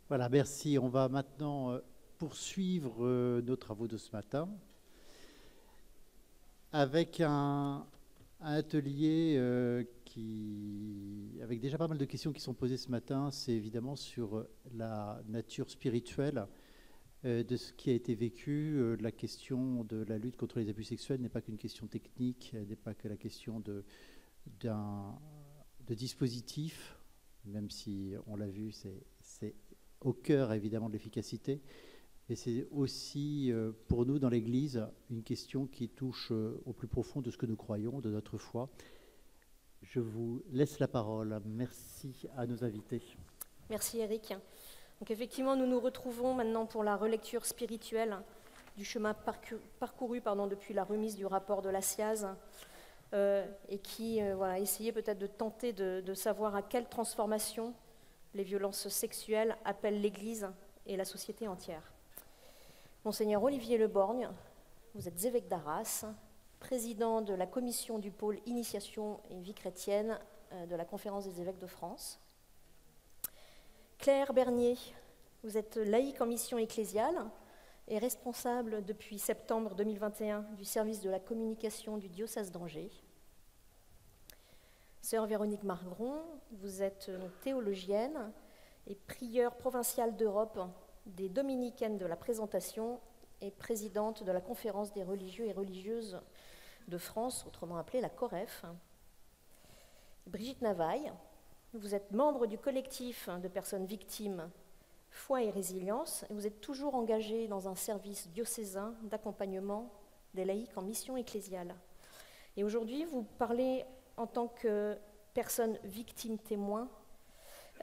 Voilà, merci. On va maintenant poursuivre nos travaux de ce matin avec un atelier avec déjà pas mal de questions qui sont posées ce matin. C'est évidemment sur la nature spirituelle de ce qui a été vécu. La question de la lutte contre les abus sexuels n'est pas qu'une question technique, n'est pas que la question de dispositif, même si on l'a vu, c'est au cœur évidemment de l'efficacité, et c'est aussi pour nous dans l'Église une question qui touche au plus profond de ce que nous croyons, de notre foi. Je vous laisse la parole. Merci à nos invités. Merci Eric. Donc effectivement, nous nous retrouvons maintenant pour la relecture spirituelle du chemin parcouru depuis la remise du rapport de la SIAZ et qui essayait peut-être de tenter de savoir à quelle transformation les violences sexuelles appellent l'Église et la société entière. Monseigneur Olivier Le Borgne, vous êtes évêque d'Arras, président de la commission du pôle Initiation et vie chrétienne de la Conférence des évêques de France. Claire Bernier, vous êtes laïque en mission ecclésiale et responsable depuis septembre 2021 du service de la communication du diocèse d'Angers. Sœur Véronique Margron, vous êtes théologienne et prieure provinciale d'Europe des Dominicaines de la Présentation et présidente de la Conférence des religieux et religieuses de France, autrement appelée la COREF. Brigitte Navaille, vous êtes membre du collectif de personnes victimes Foi et Résilience et vous êtes toujours engagée dans un service diocésain d'accompagnement des laïcs en mission ecclésiale. Et aujourd'hui, vous parlez en tant que personne victime témoin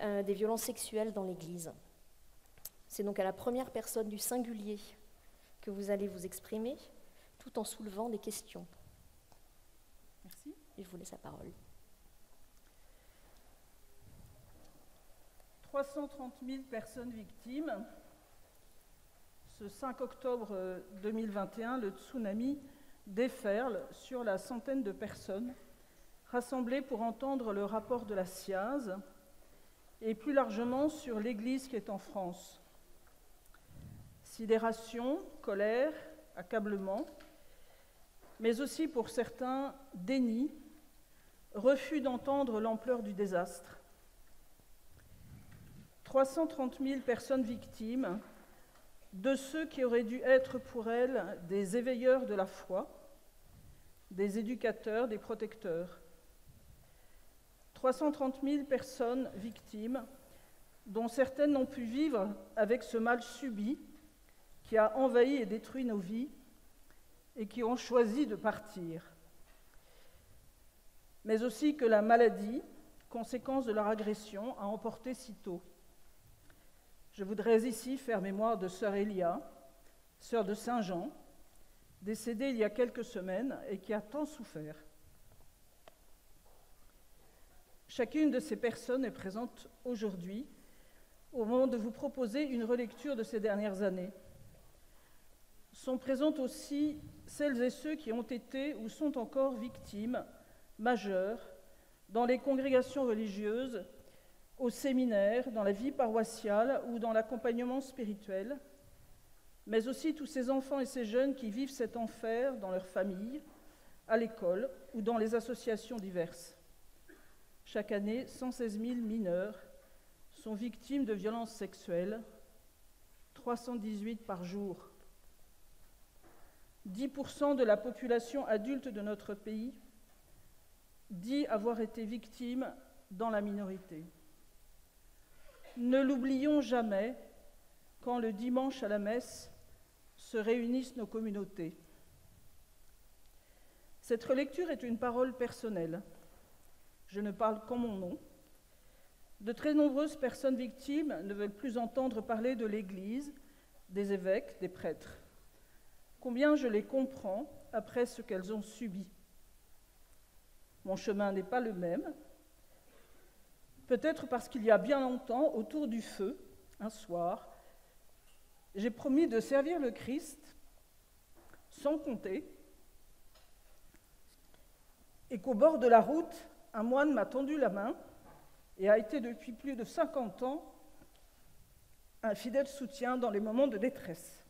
des violences sexuelles dans l'Église. C'est donc à la première personne du singulier que vous allez vous exprimer, tout en soulevant des questions. Merci. Et je vous laisse la parole. 330 000 personnes victimes. Ce 5 octobre 2021, le tsunami déferle sur la centaine de personnes rassemblées pour entendre le rapport de la SIAZ et plus largement sur l'Église qui est en France. Sidération, colère, accablement, mais aussi pour certains déni, refus d'entendre l'ampleur du désastre. 330 000 personnes victimes de ceux qui auraient dû être pour elles des éveilleurs de la foi, des éducateurs, des protecteurs. 330 000 personnes victimes dont certaines n'ont pu vivre avec ce mal subi qui a envahi et détruit nos vies et qui ont choisi de partir. Mais aussi que la maladie, conséquence de leur agression, a emporté si tôt. Je voudrais ici faire mémoire de sœur Elia, sœur de Saint Jean, décédée il y a quelques semaines et qui a tant souffert. Chacune de ces personnes est présente aujourd'hui au moment de vous proposer une relecture de ces dernières années. Sont présentes aussi celles et ceux qui ont été ou sont encore victimes majeures dans les congrégations religieuses, au séminaire, dans la vie paroissiale ou dans l'accompagnement spirituel, mais aussi tous ces enfants et ces jeunes qui vivent cet enfer dans leur famille, à l'école ou dans les associations diverses. Chaque année, 116 000 mineurs sont victimes de violences sexuelles, 318 par jour. 10% de la population adulte de notre pays dit avoir été victime dans la minorité. Ne l'oublions jamais quand le dimanche à la messe se réunissent nos communautés. Cette relecture est une parole personnelle. Je ne parle qu'en mon nom. De très nombreuses personnes victimes ne veulent plus entendre parler de l'Église, des évêques, des prêtres. Combien je les comprends après ce qu'elles ont subi. Mon chemin n'est pas le même. Peut-être parce qu'il y a bien longtemps, autour du feu, un soir, j'ai promis de servir le Christ sans compter, et qu'au bord de la route, un moine m'a tendu la main et a été depuis plus de 50 ans un fidèle soutien dans les moments de détresse.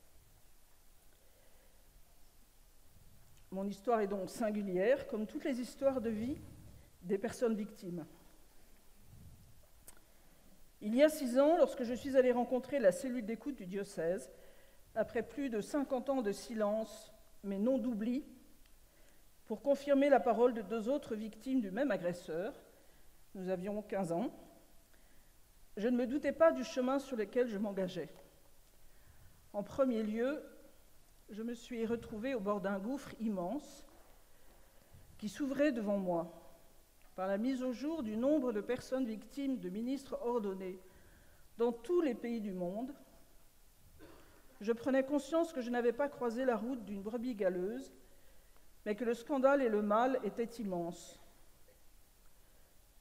Mon histoire est donc singulière, comme toutes les histoires de vie des personnes victimes. Il y a 6 ans, lorsque je suis allée rencontrer la cellule d'écoute du diocèse, après plus de 50 ans de silence, mais non d'oubli, pour confirmer la parole de 2 autres victimes du même agresseur, nous avions 15 ans, je ne me doutais pas du chemin sur lequel je m'engageais. En premier lieu, je me suis retrouvée au bord d'un gouffre immense qui s'ouvrait devant moi. Par la mise au jour du nombre de personnes victimes de ministres ordonnés dans tous les pays du monde, je prenais conscience que je n'avais pas croisé la route d'une brebis galeuse, mais que le scandale et le mal étaient immenses.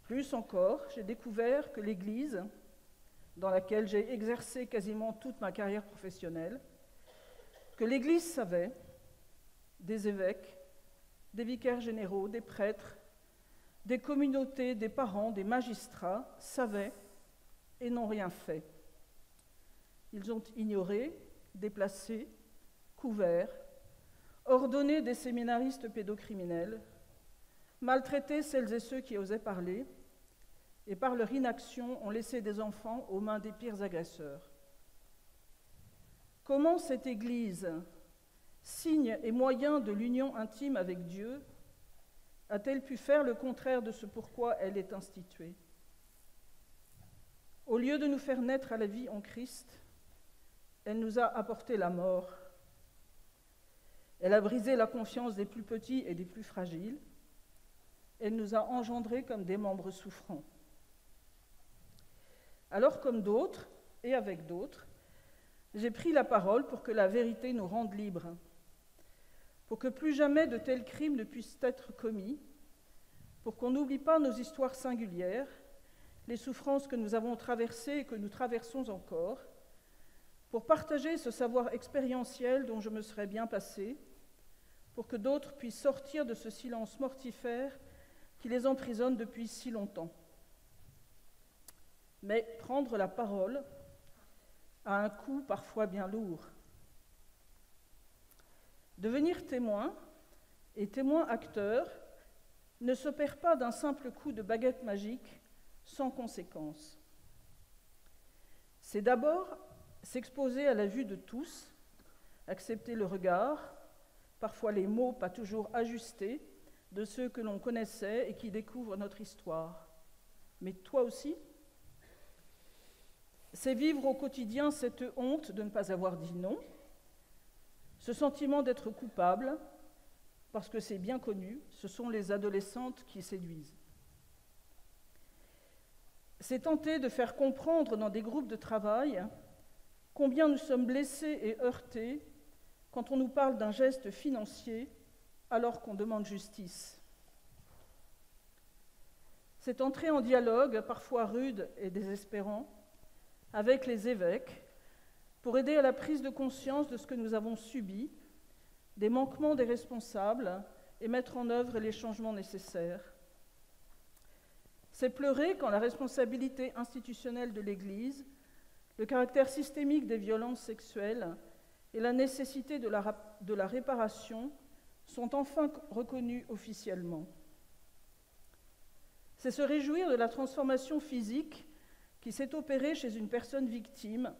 Plus encore, j'ai découvert que l'Église, dans laquelle j'ai exercé quasiment toute ma carrière professionnelle, que l'Église savait, des évêques, des vicaires généraux, des prêtres, des communautés, des parents, des magistrats, savaient et n'ont rien fait. Ils ont ignoré, déplacé, couvert, ordonné des séminaristes pédocriminels, maltraité celles et ceux qui osaient parler, et par leur inaction ont laissé des enfants aux mains des pires agresseurs. Comment cette Église, signe et moyen de l'union intime avec Dieu, a-t-elle pu faire le contraire de ce pourquoi elle est instituée? Au lieu de nous faire naître à la vie en Christ, elle nous a apporté la mort. Elle a brisé la confiance des plus petits et des plus fragiles. Elle nous a engendrés comme des membres souffrants. Alors, comme d'autres, et avec d'autres, j'ai pris la parole pour que la vérité nous rende libres, pour que plus jamais de tels crimes ne puissent être commis, pour qu'on n'oublie pas nos histoires singulières, les souffrances que nous avons traversées et que nous traversons encore, pour partager ce savoir expérientiel dont je me serais bien passée, pour que d'autres puissent sortir de ce silence mortifère qui les emprisonne depuis si longtemps. Mais prendre la parole a un coût parfois bien lourd. Devenir témoin et témoin acteur ne s'opère pas d'un simple coup de baguette magique sans conséquence. C'est d'abord s'exposer à la vue de tous, accepter le regard, parfois les mots pas toujours ajustés, de ceux que l'on connaissait et qui découvrent notre histoire. Mais toi aussi ? C'est vivre au quotidien cette honte de ne pas avoir dit non, ce sentiment d'être coupable, parce que c'est bien connu, ce sont les adolescentes qui séduisent. C'est tenter de faire comprendre dans des groupes de travail combien nous sommes blessés et heurtés quand on nous parle d'un geste financier alors qu'on demande justice. C'est entrer en dialogue, parfois rude et désespérant, avec les évêques, pour aider à la prise de conscience de ce que nous avons subi, des manquements des responsables, et mettre en œuvre les changements nécessaires. C'est pleurer quand la responsabilité institutionnelle de l'Église, le caractère systémique des violences sexuelles et la nécessité de la réparation sont enfin reconnus officiellement. C'est se réjouir de la transformation physique qui s'est opérée chez une personne victime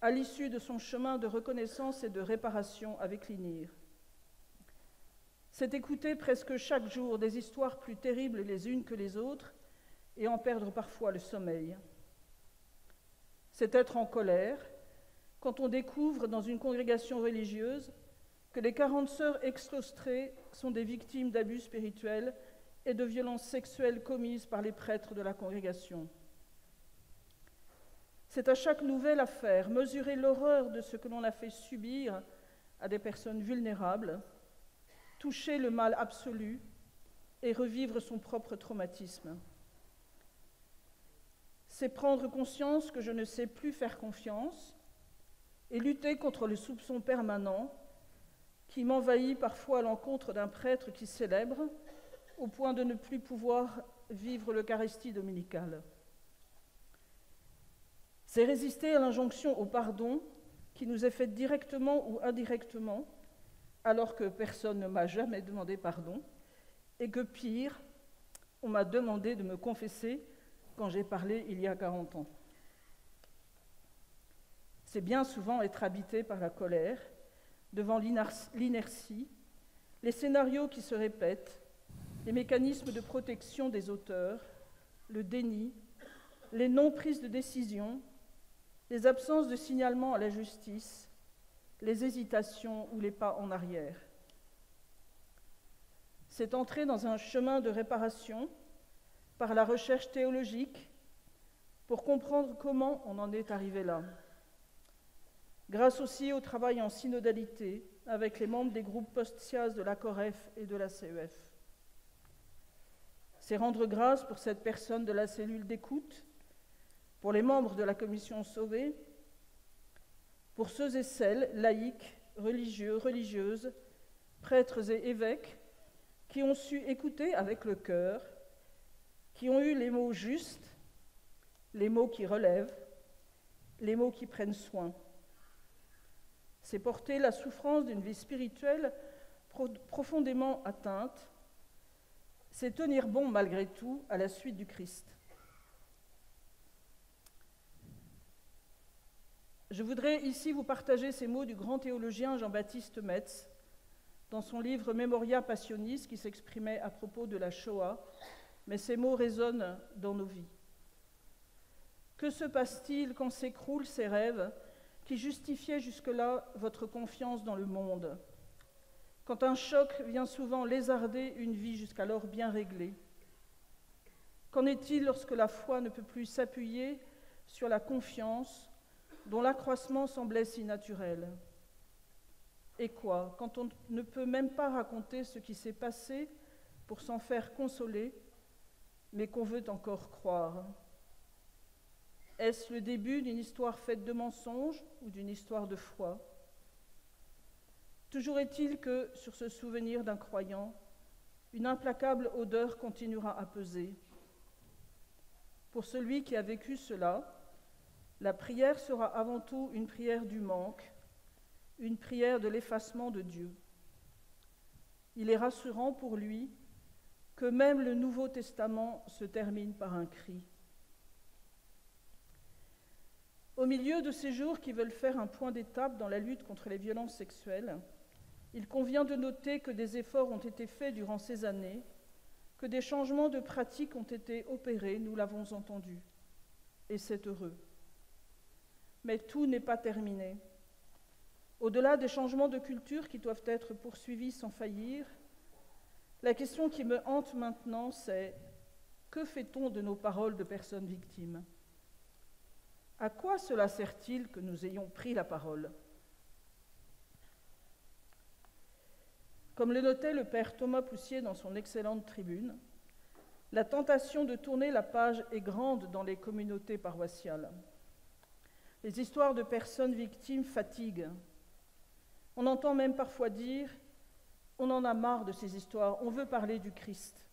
à l'issue de son chemin de reconnaissance et de réparation avec l'INIR. C'est écouter presque chaque jour des histoires plus terribles les unes que les autres et en perdre parfois le sommeil. C'est être en colère quand on découvre dans une congrégation religieuse que les 40 sœurs exclostrées sont des victimes d'abus spirituels et de violences sexuelles commises par les prêtres de la congrégation. C'est à chaque nouvelle affaire mesurer l'horreur de ce que l'on a fait subir à des personnes vulnérables, toucher le mal absolu et revivre son propre traumatisme. C'est prendre conscience que je ne sais plus faire confiance et lutter contre le soupçon permanent qui m'envahit parfois à l'encontre d'un prêtre qui célèbre au point de ne plus pouvoir vivre l'Eucharistie dominicale. C'est résister à l'injonction au pardon qui nous est faite directement ou indirectement, alors que personne ne m'a jamais demandé pardon, et que pire, on m'a demandé de me confesser quand j'ai parlé il y a 40 ans. C'est bien souvent être habité par la colère, devant l'inertie, les scénarios qui se répètent, les mécanismes de protection des auteurs, le déni, les non-prises de décision, les absences de signalement à la justice, les hésitations ou les pas en arrière. C'est entrer dans un chemin de réparation par la recherche théologique pour comprendre comment on en est arrivé là. Grâce aussi au travail en synodalité avec les membres des groupes post-SIAZ de la COREF et de la CEF. C'est rendre grâce pour cette personne de la cellule d'écoute, pour les membres de la commission Sauvé, pour ceux et celles, laïcs, religieux, religieuses, prêtres et évêques, qui ont su écouter avec le cœur, qui ont eu les mots justes, les mots qui relèvent, les mots qui prennent soin. C'est porter la souffrance d'une vie spirituelle profondément atteinte, c'est tenir bon malgré tout à la suite du Christ. Je voudrais ici vous partager ces mots du grand théologien Jean-Baptiste Metz dans son livre Memoria Passionis qui s'exprimait à propos de la Shoah, mais ces mots résonnent dans nos vies. Que se passe-t-il quand s'écroulent ces rêves qui justifiaient jusque-là votre confiance dans le monde? Quand un choc vient souvent lézarder une vie jusqu'alors bien réglée? Qu'en est-il lorsque la foi ne peut plus s'appuyer sur la confiance dont l'accroissement semblait si naturel? Et quoi, quand on ne peut même pas raconter ce qui s'est passé pour s'en faire consoler, mais qu'on veut encore croire? Est-ce le début d'une histoire faite de mensonges ou d'une histoire de foi? Toujours est-il que, sur ce souvenir d'un croyant, une implacable odeur continuera à peser. Pour celui qui a vécu cela, la prière sera avant tout une prière du manque, une prière de l'effacement de Dieu. Il est rassurant pour lui que même le Nouveau Testament se termine par un cri. Au milieu de ces jours qui veulent faire un point d'étape dans la lutte contre les violences sexuelles, il convient de noter que des efforts ont été faits durant ces années, que des changements de pratiques ont été opérés, nous l'avons entendu, et c'est heureux. Mais tout n'est pas terminé. Au-delà des changements de culture qui doivent être poursuivis sans faillir, la question qui me hante maintenant, c'est « que fait-on de nos paroles de personnes victimes ?» À quoi cela sert-il que nous ayons pris la parole? Comme le notait le père Thomas Poussier dans son excellente tribune, la tentation de tourner la page est grande dans les communautés paroissiales. Les histoires de personnes victimes fatiguent. On entend même parfois dire « on en a marre de ces histoires, on veut parler du Christ ».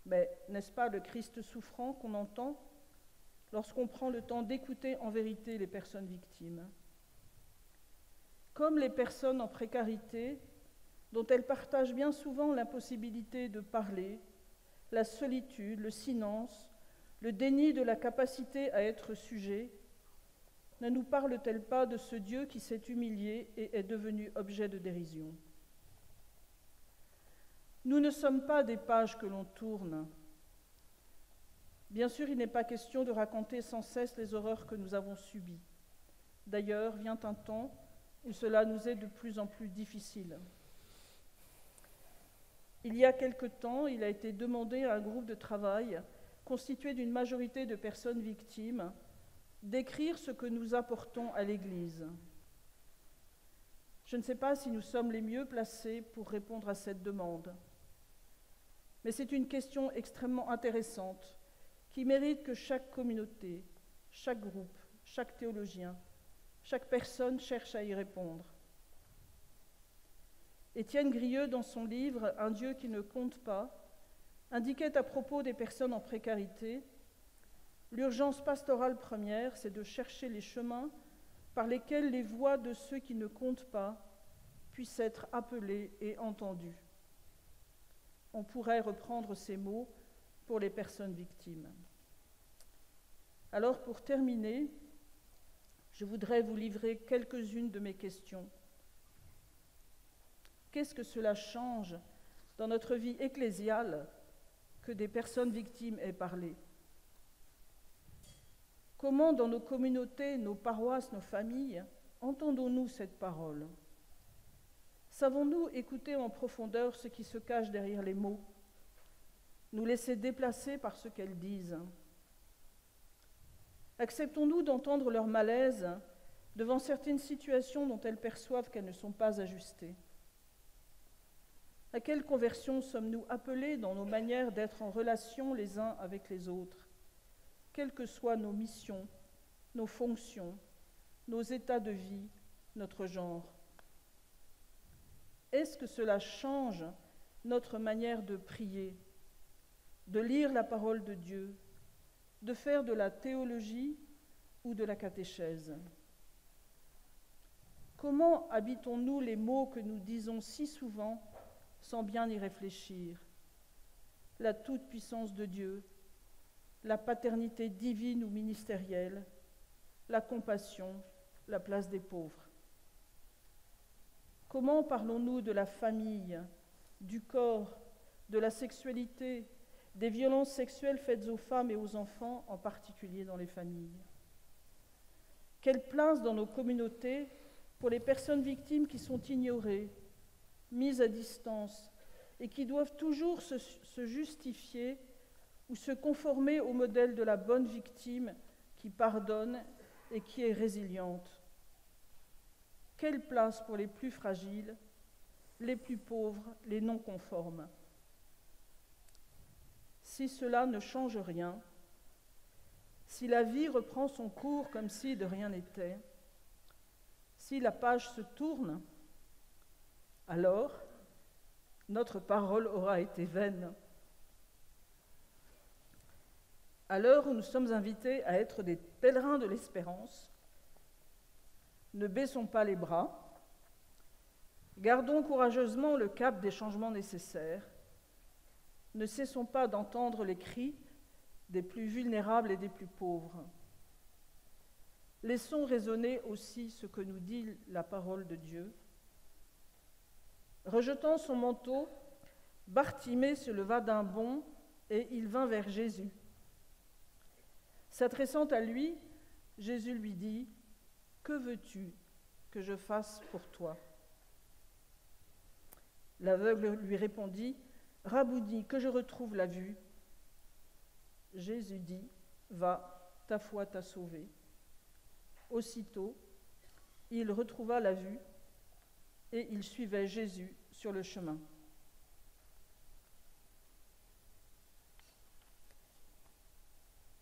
Mais n'est-ce pas le Christ souffrant qu'on entend lorsqu'on prend le temps d'écouter en vérité les personnes victimes? Comme les personnes en précarité, dont elles partagent bien souvent l'impossibilité de parler, la solitude, le silence, le déni de la capacité à être sujet, ne nous parle-t-elle pas de ce Dieu qui s'est humilié et est devenu objet de dérision? Nous ne sommes pas des pages que l'on tourne. Bien sûr, il n'est pas question de raconter sans cesse les horreurs que nous avons subies. D'ailleurs, vient un temps où cela nous est de plus en plus difficile. Il y a quelque temps, il a été demandé à un groupe de travail constitué d'une majorité de personnes victimes d'écrire ce que nous apportons à l'Église. Je ne sais pas si nous sommes les mieux placés pour répondre à cette demande, mais c'est une question extrêmement intéressante qui mérite que chaque communauté, chaque groupe, chaque théologien, chaque personne cherche à y répondre. Étienne Grieux, dans son livre « Un Dieu qui ne compte pas », indiquait à propos des personnes en précarité L'urgence pastorale première, c'est de chercher les chemins par lesquels les voix de ceux qui ne comptent pas puissent être appelées et entendues. On pourrait reprendre ces mots pour les personnes victimes. Alors, pour terminer, je voudrais vous livrer quelques-unes de mes questions. Qu'est-ce que cela change dans notre vie ecclésiale que des personnes victimes aient parlé? Comment, dans nos communautés, nos paroisses, nos familles, entendons-nous cette parole? Savons-nous écouter en profondeur ce qui se cache derrière les mots? Nous laisser déplacer par ce qu'elles disent? Acceptons-nous d'entendre leur malaise devant certaines situations dont elles perçoivent qu'elles ne sont pas ajustées? À quelle conversion sommes-nous appelés dans nos manières d'être en relation les uns avec les autres, quelles que soient nos missions, nos fonctions, nos états de vie, notre genre? Est-ce que cela change notre manière de prier, de lire la parole de Dieu, de faire de la théologie ou de la catéchèse? Comment habitons-nous les mots que nous disons si souvent sans bien y réfléchir? La toute-puissance de Dieu, la paternité divine ou ministérielle, la compassion, la place des pauvres. Comment parlons-nous de la famille, du corps, de la sexualité, des violences sexuelles faites aux femmes et aux enfants, en particulier dans les familles? Quelle place dans nos communautés pour les personnes victimes qui sont ignorées, mises à distance et qui doivent toujours se justifier ou se conformer au modèle de la bonne victime qui pardonne et qui est résiliente? Quelle place pour les plus fragiles, les plus pauvres, les non-conformes? Si cela ne change rien, si la vie reprend son cours comme si de rien n'était, si la page se tourne, alors notre parole aura été vaine. À l'heure où nous sommes invités à être des pèlerins de l'espérance, ne baissons pas les bras, gardons courageusement le cap des changements nécessaires, ne cessons pas d'entendre les cris des plus vulnérables et des plus pauvres. Laissons résonner aussi ce que nous dit la parole de Dieu. Rejetant son manteau, Bartimée se leva d'un bond et il vint vers Jésus. S'adressant à lui, Jésus lui dit: « Que veux-tu que je fasse pour toi ?» L'aveugle lui répondit: « Rabouni, que je retrouve la vue. » Jésus dit: « Va, ta foi t'a sauvé. » Aussitôt, il retrouva la vue et il suivait Jésus sur le chemin.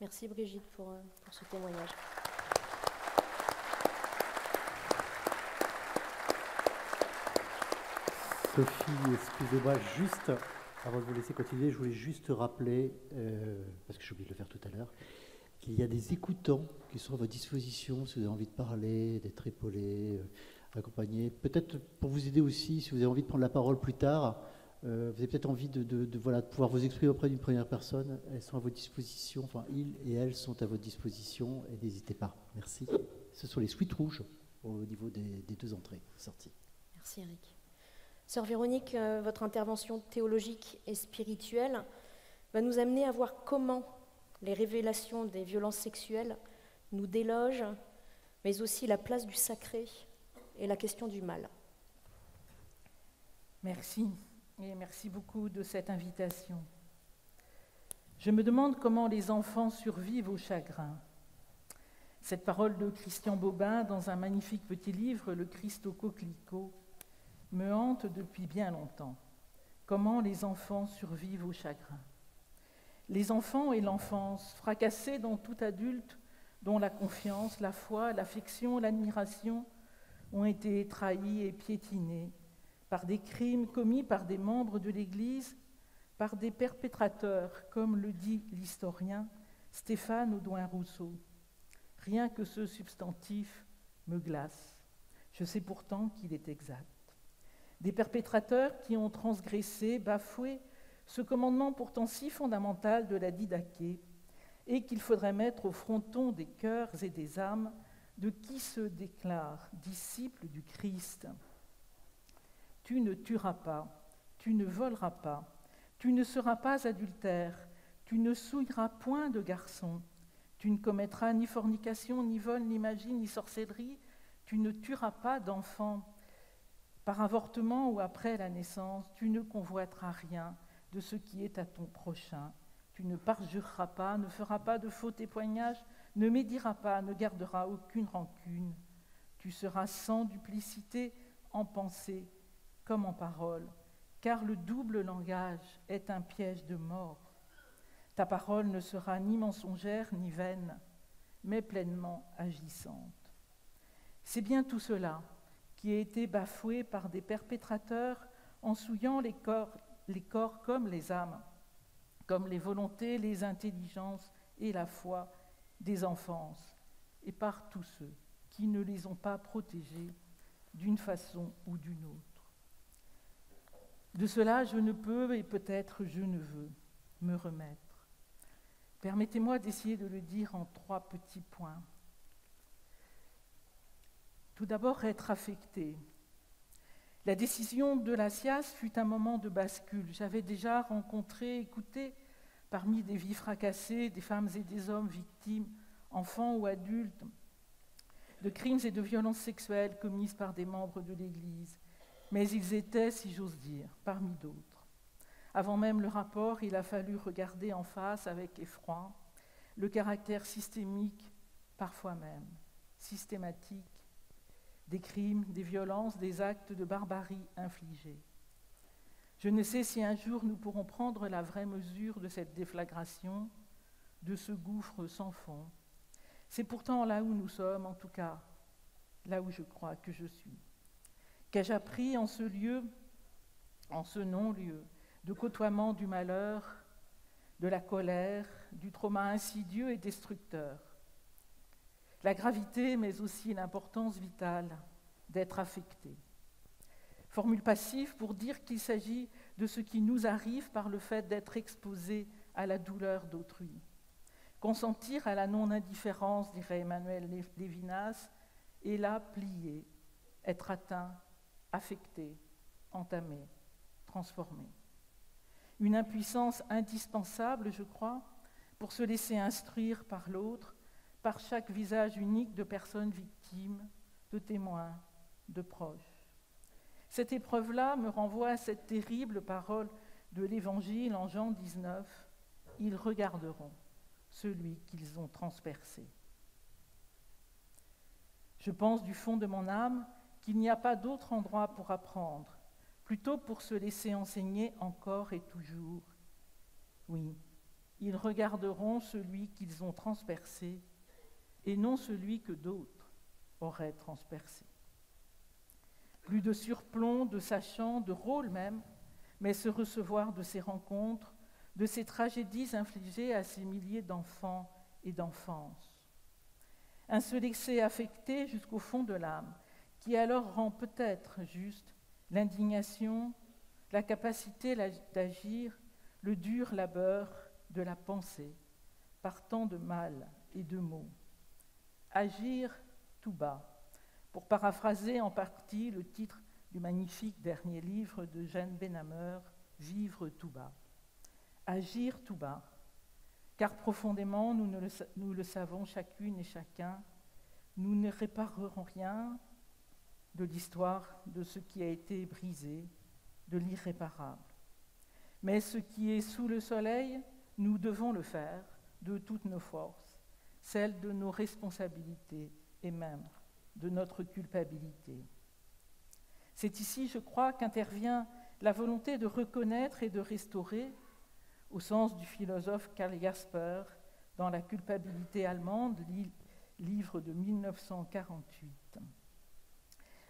Merci Brigitte pour ce témoignage. Sophie, excusez-moi, juste avant de vous laisser continuer, je voulais juste rappeler, parce que j'ai oublié de le faire tout à l'heure, qu'il y a des écoutants qui sont à votre disposition si vous avez envie de parler, d'être épaulé, accompagné. Peut-être pour vous aider aussi, si vous avez envie de prendre la parole plus tard, vous avez peut-être envie de pouvoir vous exprimer auprès d'une première personne. Elles sont à votre disposition, enfin ils et elles sont à votre disposition et n'hésitez pas. Merci. Ce sont les suites rouges au niveau des deux entrées sorties. Merci Eric. Sœur Véronique, votre intervention théologique et spirituelle va nous amener à voir comment les révélations des violences sexuelles nous délogent, mais aussi la place du sacré et la question du mal. Merci, et merci beaucoup de cette invitation. Je me demande comment les enfants survivent au chagrin. Cette parole de Christian Bobin dans un magnifique petit livre, Le Christ au coquelicot, me hante depuis bien longtemps. Comment les enfants survivent au chagrin. Les enfants et l'enfance, fracassés dans tout adulte, dont la confiance, la foi, l'affection, l'admiration ont été trahis et piétinés par des crimes commis par des membres de l'Église, par des perpétrateurs, comme le dit l'historien, Stéphane Audouin-Rousseau. Rien que ce substantif me glace. Je sais pourtant qu'il est exact. Des perpétrateurs qui ont transgressé, bafoué ce commandement pourtant si fondamental de la Didaché, et qu'il faudrait mettre au fronton des cœurs et des âmes de qui se déclare disciple du Christ. Tu ne tueras pas, tu ne voleras pas, tu ne seras pas adultère, tu ne souilleras point de garçon, tu ne commettras ni fornication, ni vol, ni magie, ni sorcellerie, tu ne tueras pas d'enfant. Par avortement ou après la naissance, tu ne convoiteras rien de ce qui est à ton prochain. Tu ne parjureras pas, ne feras pas de faux témoignages, ne médiras pas, ne garderas aucune rancune. Tu seras sans duplicité en pensée comme en parole, car le double langage est un piège de mort. Ta parole ne sera ni mensongère ni vaine, mais pleinement agissante. C'est bien tout cela qui a été bafoué par des perpétrateurs en souillant les corps comme les âmes, comme les volontés, les intelligences et la foi des enfances, et par tous ceux qui ne les ont pas protégés d'une façon ou d'une autre. De cela, je ne peux et peut-être je ne veux me remettre. Permettez-moi d'essayer de le dire en 3 petits points. Tout d'abord, être affecté. La décision de la SIAZ fut un moment de bascule. J'avais déjà rencontré, écouté, parmi des vies fracassées, des femmes et des hommes victimes, enfants ou adultes, de crimes et de violences sexuelles commises par des membres de l'Église. Mais ils étaient, si j'ose dire, parmi d'autres. Avant même le rapport, il a fallu regarder en face avec effroi le caractère systémique, parfois même systématique, des crimes, des violences, des actes de barbarie infligés. Je ne sais si un jour nous pourrons prendre la vraie mesure de cette déflagration, de ce gouffre sans fond. C'est pourtant là où nous sommes, en tout cas, là où je crois que je suis. Qu'ai-je appris en ce lieu, en ce non-lieu, de côtoiement du malheur, de la colère, du trauma insidieux et destructeur? La gravité, mais aussi l'importance vitale d'être affecté. Formule passive pour dire qu'il s'agit de ce qui nous arrive par le fait d'être exposé à la douleur d'autrui. Consentir à la non-indifférence, dirait Emmanuel Lévinas, et là plier, être atteint, affecté, entamé, transformé. Une impuissance indispensable, je crois, pour se laisser instruire par l'autre, par chaque visage unique de personnes victimes, de témoins, de proches. Cette épreuve-là me renvoie à cette terrible parole de l'Évangile en Jean 19. « Ils regarderont celui qu'ils ont transpercé. » Je pense du fond de mon âme qu'il n'y a pas d'autre endroit pour apprendre, plutôt pour se laisser enseigner encore et toujours. Oui, ils regarderont celui qu'ils ont transpercé et non celui que d'autres auraient transpercé. Plus de surplomb, de sachant, de rôle même, mais se recevoir de ces rencontres, de ces tragédies infligées à ces milliers d'enfants et d'enfances. Un se laisser affecter jusqu'au fond de l'âme, qui alors rend peut-être juste l'indignation, la capacité d'agir, le dur labeur de la pensée, par tant de mal et de maux. Agir tout bas, pour paraphraser en partie le titre du magnifique dernier livre de Jeanne Benhammer, « Vivre tout bas ». Agir tout bas, car profondément, nous le savons chacune et chacun, nous ne réparerons rien de l'histoire de ce qui a été brisé, de l'irréparable. Mais ce qui est sous le soleil, nous devons le faire de toutes nos forces, celles de nos responsabilités et même de notre culpabilité. C'est ici, je crois, qu'intervient la volonté de reconnaître et de restaurer, au sens du philosophe Karl Jasper, dans La culpabilité allemande, livre de 1948.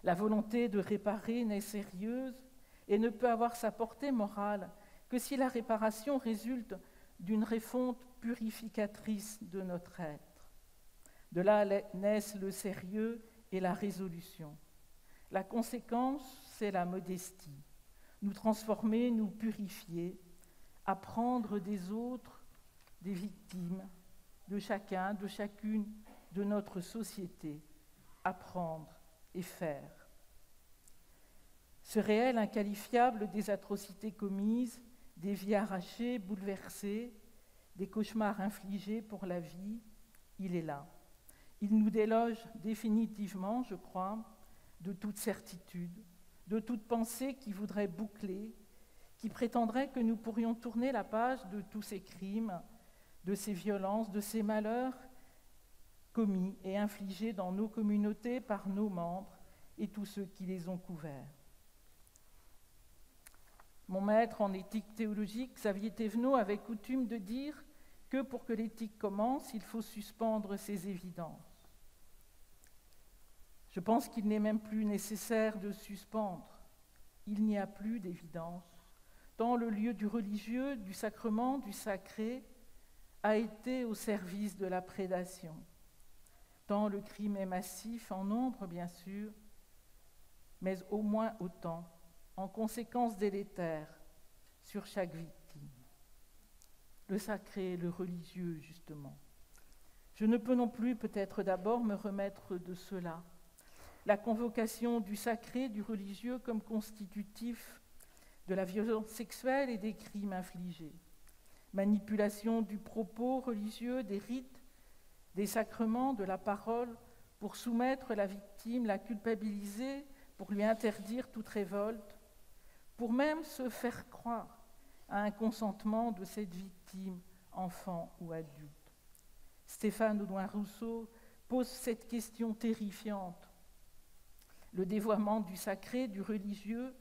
La volonté de réparer n'est sérieuse et ne peut avoir sa portée morale que si la réparation résulte d'une refonte purificatrice de notre être. De là naissent le sérieux et la résolution. La conséquence, c'est la modestie. Nous transformer, nous purifier, apprendre des autres, des victimes, de chacun, de chacune de notre société, apprendre et faire. Ce réel inqualifiable des atrocités commises, des vies arrachées, bouleversées, des cauchemars infligés pour la vie, il est là. Il nous déloge définitivement, je crois, de toute certitude, de toute pensée qui voudrait boucler, qui prétendrait que nous pourrions tourner la page de tous ces crimes, de ces violences, de ces malheurs commis et infligés dans nos communautés par nos membres et tous ceux qui les ont couverts. Mon maître en éthique théologique, Xavier Thévenot, avait coutume de dire que pour que l'éthique commence, il faut suspendre ses évidences. Je pense qu'il n'est même plus nécessaire de suspendre. Il n'y a plus d'évidence, tant le lieu du religieux, du sacrement, du sacré a été au service de la prédation. Tant le crime est massif, en nombre bien sûr, mais au moins autant, en conséquence délétère sur chaque victime. Le sacré, le religieux, justement. Je ne peux non plus peut-être d'abord me remettre de cela. La convocation du sacré, du religieux comme constitutif de la violence sexuelle et des crimes infligés. Manipulation du propos religieux, des rites, des sacrements, de la parole, pour soumettre la victime, la culpabiliser, pour lui interdire toute révolte, pour même se faire croire à un consentement de cette victime, enfant ou adulte. Stéphane Audouin-Rousseau pose cette question terrifiante. Le dévoiement du sacré, du religieux,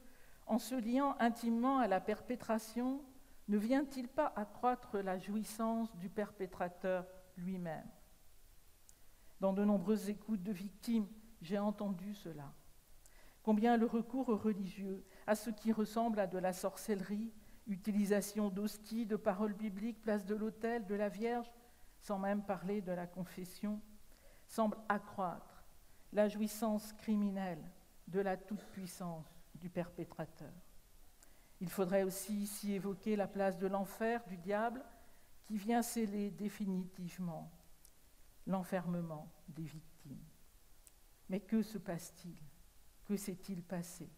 en se liant intimement à la perpétration, ne vient-il pas accroître la jouissance du perpétrateur lui-même? Dans de nombreuses écoutes de victimes, j'ai entendu cela. Combien le recours aux religieux, à ce qui ressemble à de la sorcellerie, utilisation d'hosties, de paroles bibliques, place de l'autel, de la Vierge, sans même parler de la confession, semble accroître la jouissance criminelle de la toute-puissance du perpétrateur. Il faudrait aussi ici évoquer la place de l'enfer, du diable, qui vient sceller définitivement l'enfermement des victimes. Mais que se passe-t-il? Que s'est-il passé?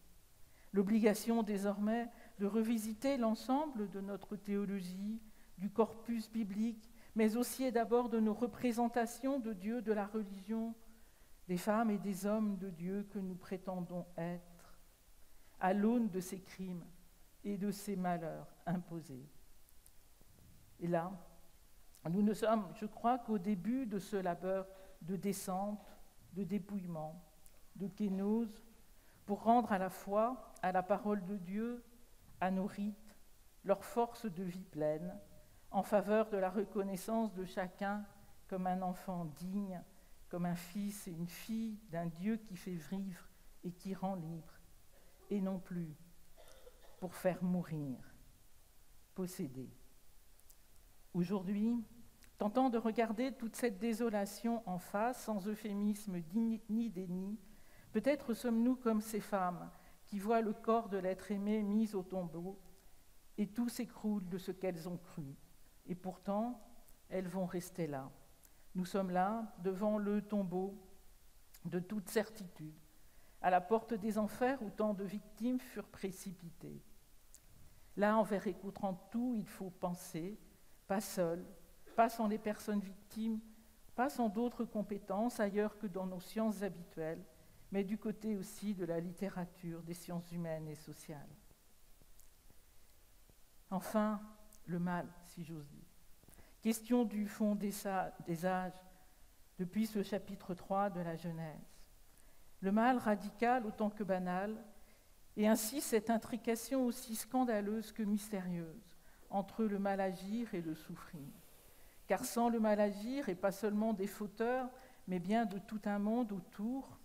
L'obligation désormais de revisiter l'ensemble de notre théologie, du corpus biblique, mais aussi et d'abord de nos représentations de Dieu, de la religion, des femmes et des hommes de Dieu que nous prétendons être, à l'aune de ces crimes et de ces malheurs imposés. Et là, nous ne sommes, je crois, qu'au début de ce labeur de descente, de dépouillement, de kénose, pour rendre à la foi, à la parole de Dieu, à nos rites, leur force de vie pleine, en faveur de la reconnaissance de chacun comme un enfant digne, comme un fils et une fille d'un Dieu qui fait vivre et qui rend libre, et non plus pour faire mourir, posséder. Aujourd'hui, tentant de regarder toute cette désolation en face, sans euphémisme ni déni, peut-être sommes-nous comme ces femmes qui voient le corps de l'être aimé mis au tombeau et tout s'écroule de ce qu'elles ont cru. Et pourtant, elles vont rester là. Nous sommes là, devant le tombeau de toute certitude, à la porte des enfers où tant de victimes furent précipitées. Là, envers écoutant tout, il faut penser, pas seul, pas sans les personnes victimes, pas sans d'autres compétences ailleurs que dans nos sciences habituelles, mais du côté aussi de la littérature, des sciences humaines et sociales. Enfin, le mal, si j'ose dire. Question du fond des âges, depuis ce chapitre 3 de la Genèse. Le mal radical autant que banal, et ainsi cette intrication aussi scandaleuse que mystérieuse entre le mal agir et le souffrir. Car sans le mal agir, et pas seulement des fauteurs, mais bien de tout un monde autour,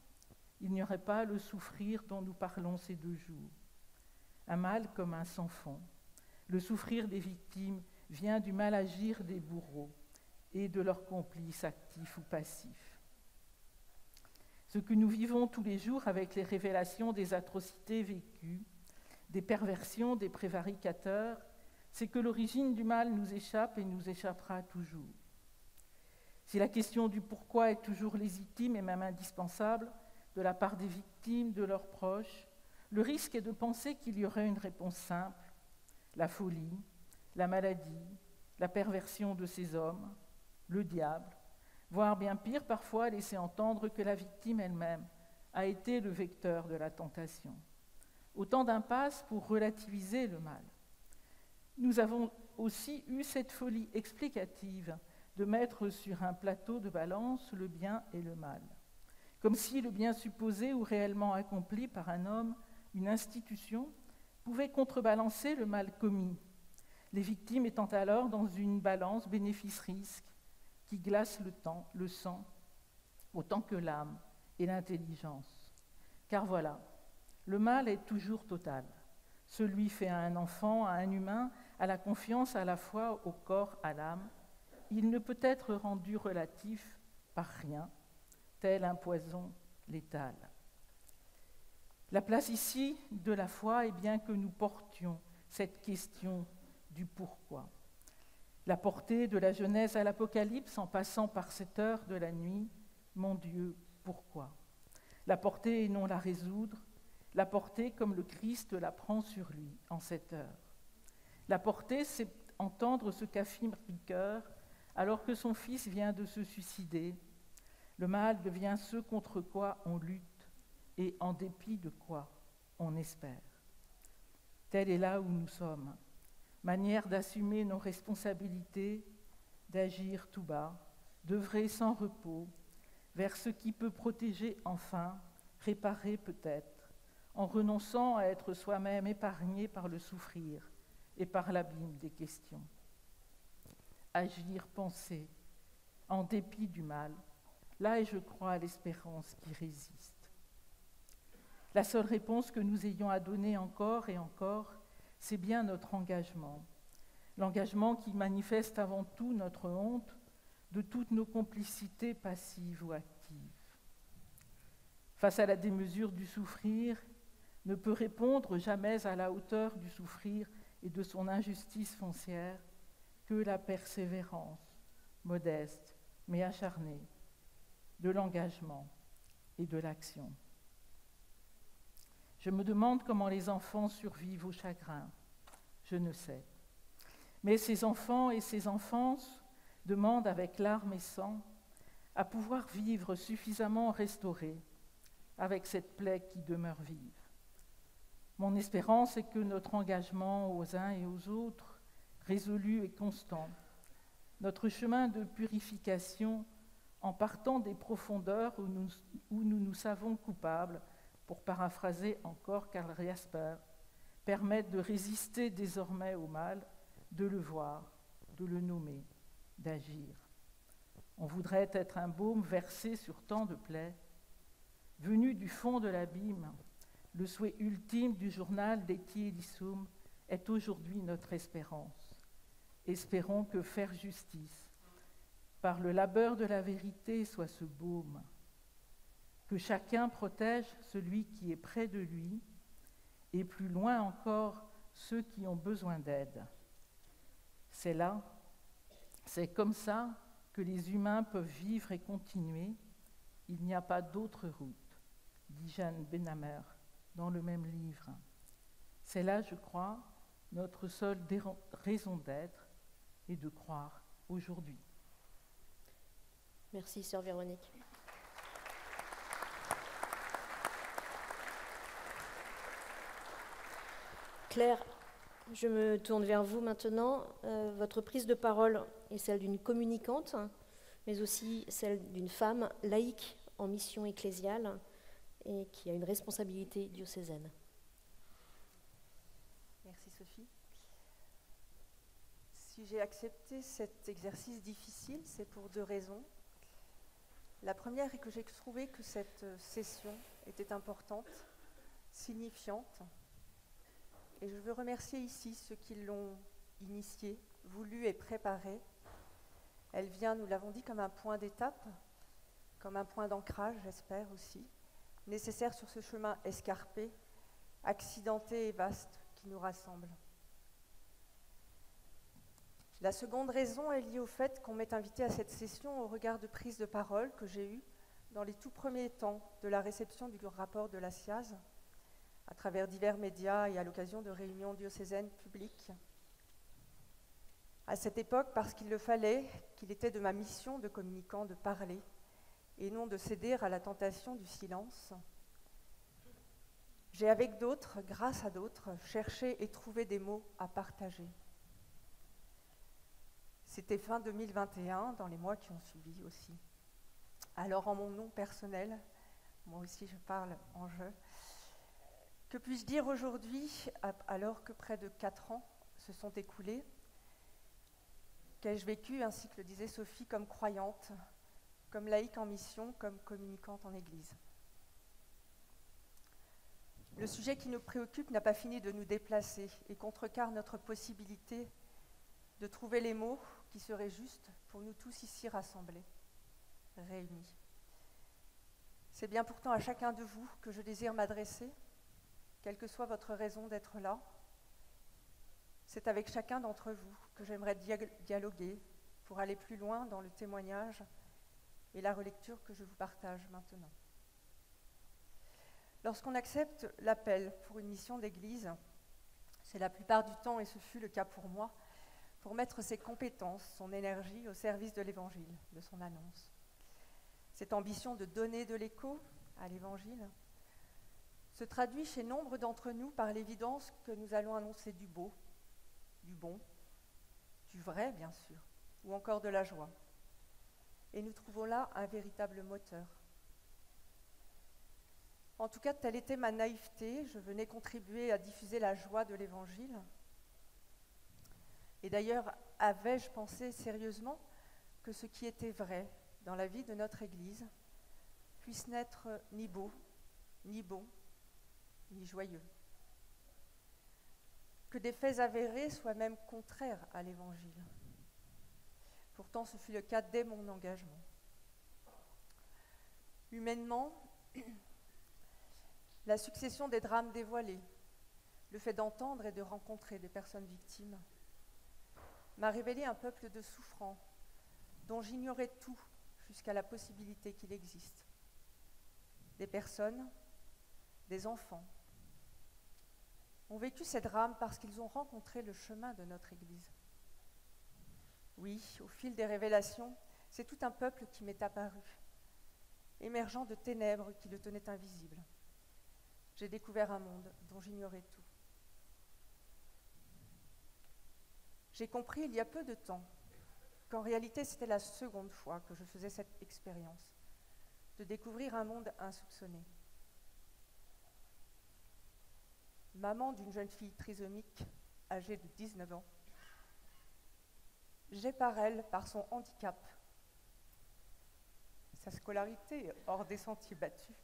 il n'y aurait pas le souffrir dont nous parlons ces 2 jours. Un mal comme un sans fond, le souffrir des victimes vient du mal agir des bourreaux et de leurs complices actifs ou passifs. Ce que nous vivons tous les jours avec les révélations des atrocités vécues, des perversions des prévaricateurs, c'est que l'origine du mal nous échappe et nous échappera toujours. Si la question du pourquoi est toujours légitime et même indispensable de la part des victimes, de leurs proches, le risque est de penser qu'il y aurait une réponse simple, la folie, la maladie, la perversion de ces hommes, le diable, voire bien pire parfois laisser entendre que la victime elle-même a été le vecteur de la tentation. Autant d'impasses pour relativiser le mal. Nous avons aussi eu cette folie explicative de mettre sur un plateau de balance le bien et le mal, comme si le bien supposé ou réellement accompli par un homme, une institution, pouvait contrebalancer le mal commis, les victimes étant alors dans une balance bénéfice-risque qui glace le sang, autant que l'âme et l'intelligence. Car voilà, le mal est toujours total. Celui fait à un enfant, à un humain, à la confiance à la fois au corps, à l'âme. Il ne peut être rendu relatif par rien, tel un poison létal. La place ici de la foi est bien que nous portions cette question du pourquoi. La portée de la Genèse à l'Apocalypse en passant par cette heure de la nuit, mon Dieu, pourquoi? La porter et non la résoudre, la porter comme le Christ la prend sur lui en cette heure. La porter, c'est entendre ce qu'affirme Ricoeur alors que son fils vient de se suicider. Le mal devient ce contre quoi on lutte et en dépit de quoi on espère. Tel est là où nous sommes, manière d'assumer nos responsabilités, d'agir tout bas, d'œuvrer sans repos, vers ce qui peut protéger enfin, réparer peut-être, en renonçant à être soi-même épargné par le souffrir et par l'abîme des questions. Agir, penser, en dépit du mal, là est, je crois, l'espérance qui résiste. La seule réponse que nous ayons à donner encore et encore, c'est bien notre engagement. L'engagement qui manifeste avant tout notre honte de toutes nos complicités passives ou actives. Face à la démesure du souffrir, ne peut répondre jamais à la hauteur du souffrir et de son injustice foncière que la persévérance, modeste mais acharnée, de l'engagement et de l'action. Je me demande comment les enfants survivent au chagrin. Je ne sais. Mais ces enfants et ces enfances demandent avec larmes et sang à pouvoir vivre suffisamment restaurés avec cette plaie qui demeure vive. Mon espérance est que notre engagement aux uns et aux autres, résolu et constant, notre chemin de purification en partant des profondeurs où nous nous savons coupables, pour paraphraser encore Karl Jasper, permettent de résister désormais au mal, de le voir, de le nommer, d'agir. On voudrait être un baume versé sur tant de plaies. Venu du fond de l'abîme, le souhait ultime du journal d'Eti Elissum est aujourd'hui notre espérance. Espérons que faire justice, par le labeur de la vérité, soit ce baume. Que chacun protège celui qui est près de lui, et plus loin encore, ceux qui ont besoin d'aide. C'est là, c'est comme ça que les humains peuvent vivre et continuer. Il n'y a pas d'autre route, dit Jeanne Benhamer dans le même livre. C'est là, je crois, notre seule raison d'être et de croire aujourd'hui. Merci, sœur Véronique. Claire, je me tourne vers vous maintenant. Votre prise de parole est celle d'une communicante, mais aussi celle d'une femme laïque en mission ecclésiale et qui a une responsabilité diocésaine. Merci Sophie. Si j'ai accepté cet exercice difficile, c'est pour deux raisons. La première est que j'ai trouvé que cette session était importante, signifiante. Et je veux remercier ici ceux qui l'ont initiée, voulue et préparée. Elle vient, nous l'avons dit, comme un point d'étape, comme un point d'ancrage, j'espère aussi, nécessaire sur ce chemin escarpé, accidenté et vaste qui nous rassemble. La seconde raison est liée au fait qu'on m'est invité à cette session au regard de prise de parole que j'ai eue dans les tout premiers temps de la réception du rapport de la SIAZ, à travers divers médias et à l'occasion de réunions diocésaines publiques. À cette époque, parce qu'il le fallait, qu'il était de ma mission de communicant de parler et non de céder à la tentation du silence, j'ai avec d'autres, grâce à d'autres, cherché et trouvé des mots à partager. C'était fin 2021, dans les mois qui ont suivi aussi. Alors en mon nom personnel, moi aussi je parle en je, que puis-je dire aujourd'hui, alors que près de 4 ans se sont écoulés, qu'ai-je vécu, ainsi que le disait Sophie, comme croyante, comme laïque en mission, comme communicante en Église. Le sujet qui nous préoccupe n'a pas fini de nous déplacer et contrecarre notre possibilité de trouver les mots qui seraient justes pour nous tous ici rassemblés, réunis. C'est bien pourtant à chacun de vous que je désire m'adresser, quelle que soit votre raison d'être là. C'est avec chacun d'entre vous que j'aimerais dialoguer pour aller plus loin dans le témoignage et la relecture que je vous partage maintenant. Lorsqu'on accepte l'appel pour une mission d'église, c'est la plupart du temps, et ce fut le cas pour moi, pour mettre ses compétences, son énergie au service de l'Évangile, de son annonce. Cette ambition de donner de l'écho à l'Évangile se traduit chez nombre d'entre nous par l'évidence que nous allons annoncer du beau, du bon, du vrai bien sûr, ou encore de la joie. Et nous trouvons là un véritable moteur. En tout cas, telle était ma naïveté, je venais contribuer à diffuser la joie de l'Évangile. Et d'ailleurs, avais-je pensé sérieusement que ce qui était vrai dans la vie de notre Église puisse n'être ni beau, ni bon, ni joyeux. Que des faits avérés soient même contraires à l'Évangile. Pourtant, ce fut le cas dès mon engagement. Humainement, la succession des drames dévoilés, le fait d'entendre et de rencontrer des personnes victimes, m'a révélé un peuple de souffrants dont j'ignorais tout jusqu'à la possibilité qu'il existe. Des personnes, des enfants, ont vécu ces drames parce qu'ils ont rencontré le chemin de notre Église. Oui, au fil des révélations, c'est tout un peuple qui m'est apparu, émergeant de ténèbres qui le tenaient invisible. J'ai découvert un monde dont j'ignorais tout. J'ai compris il y a peu de temps qu'en réalité c'était la seconde fois que je faisais cette expérience, de découvrir un monde insoupçonné. Maman d'une jeune fille trisomique âgée de 19 ans, j'ai par elle, par son handicap, sa scolarité hors des sentiers battus,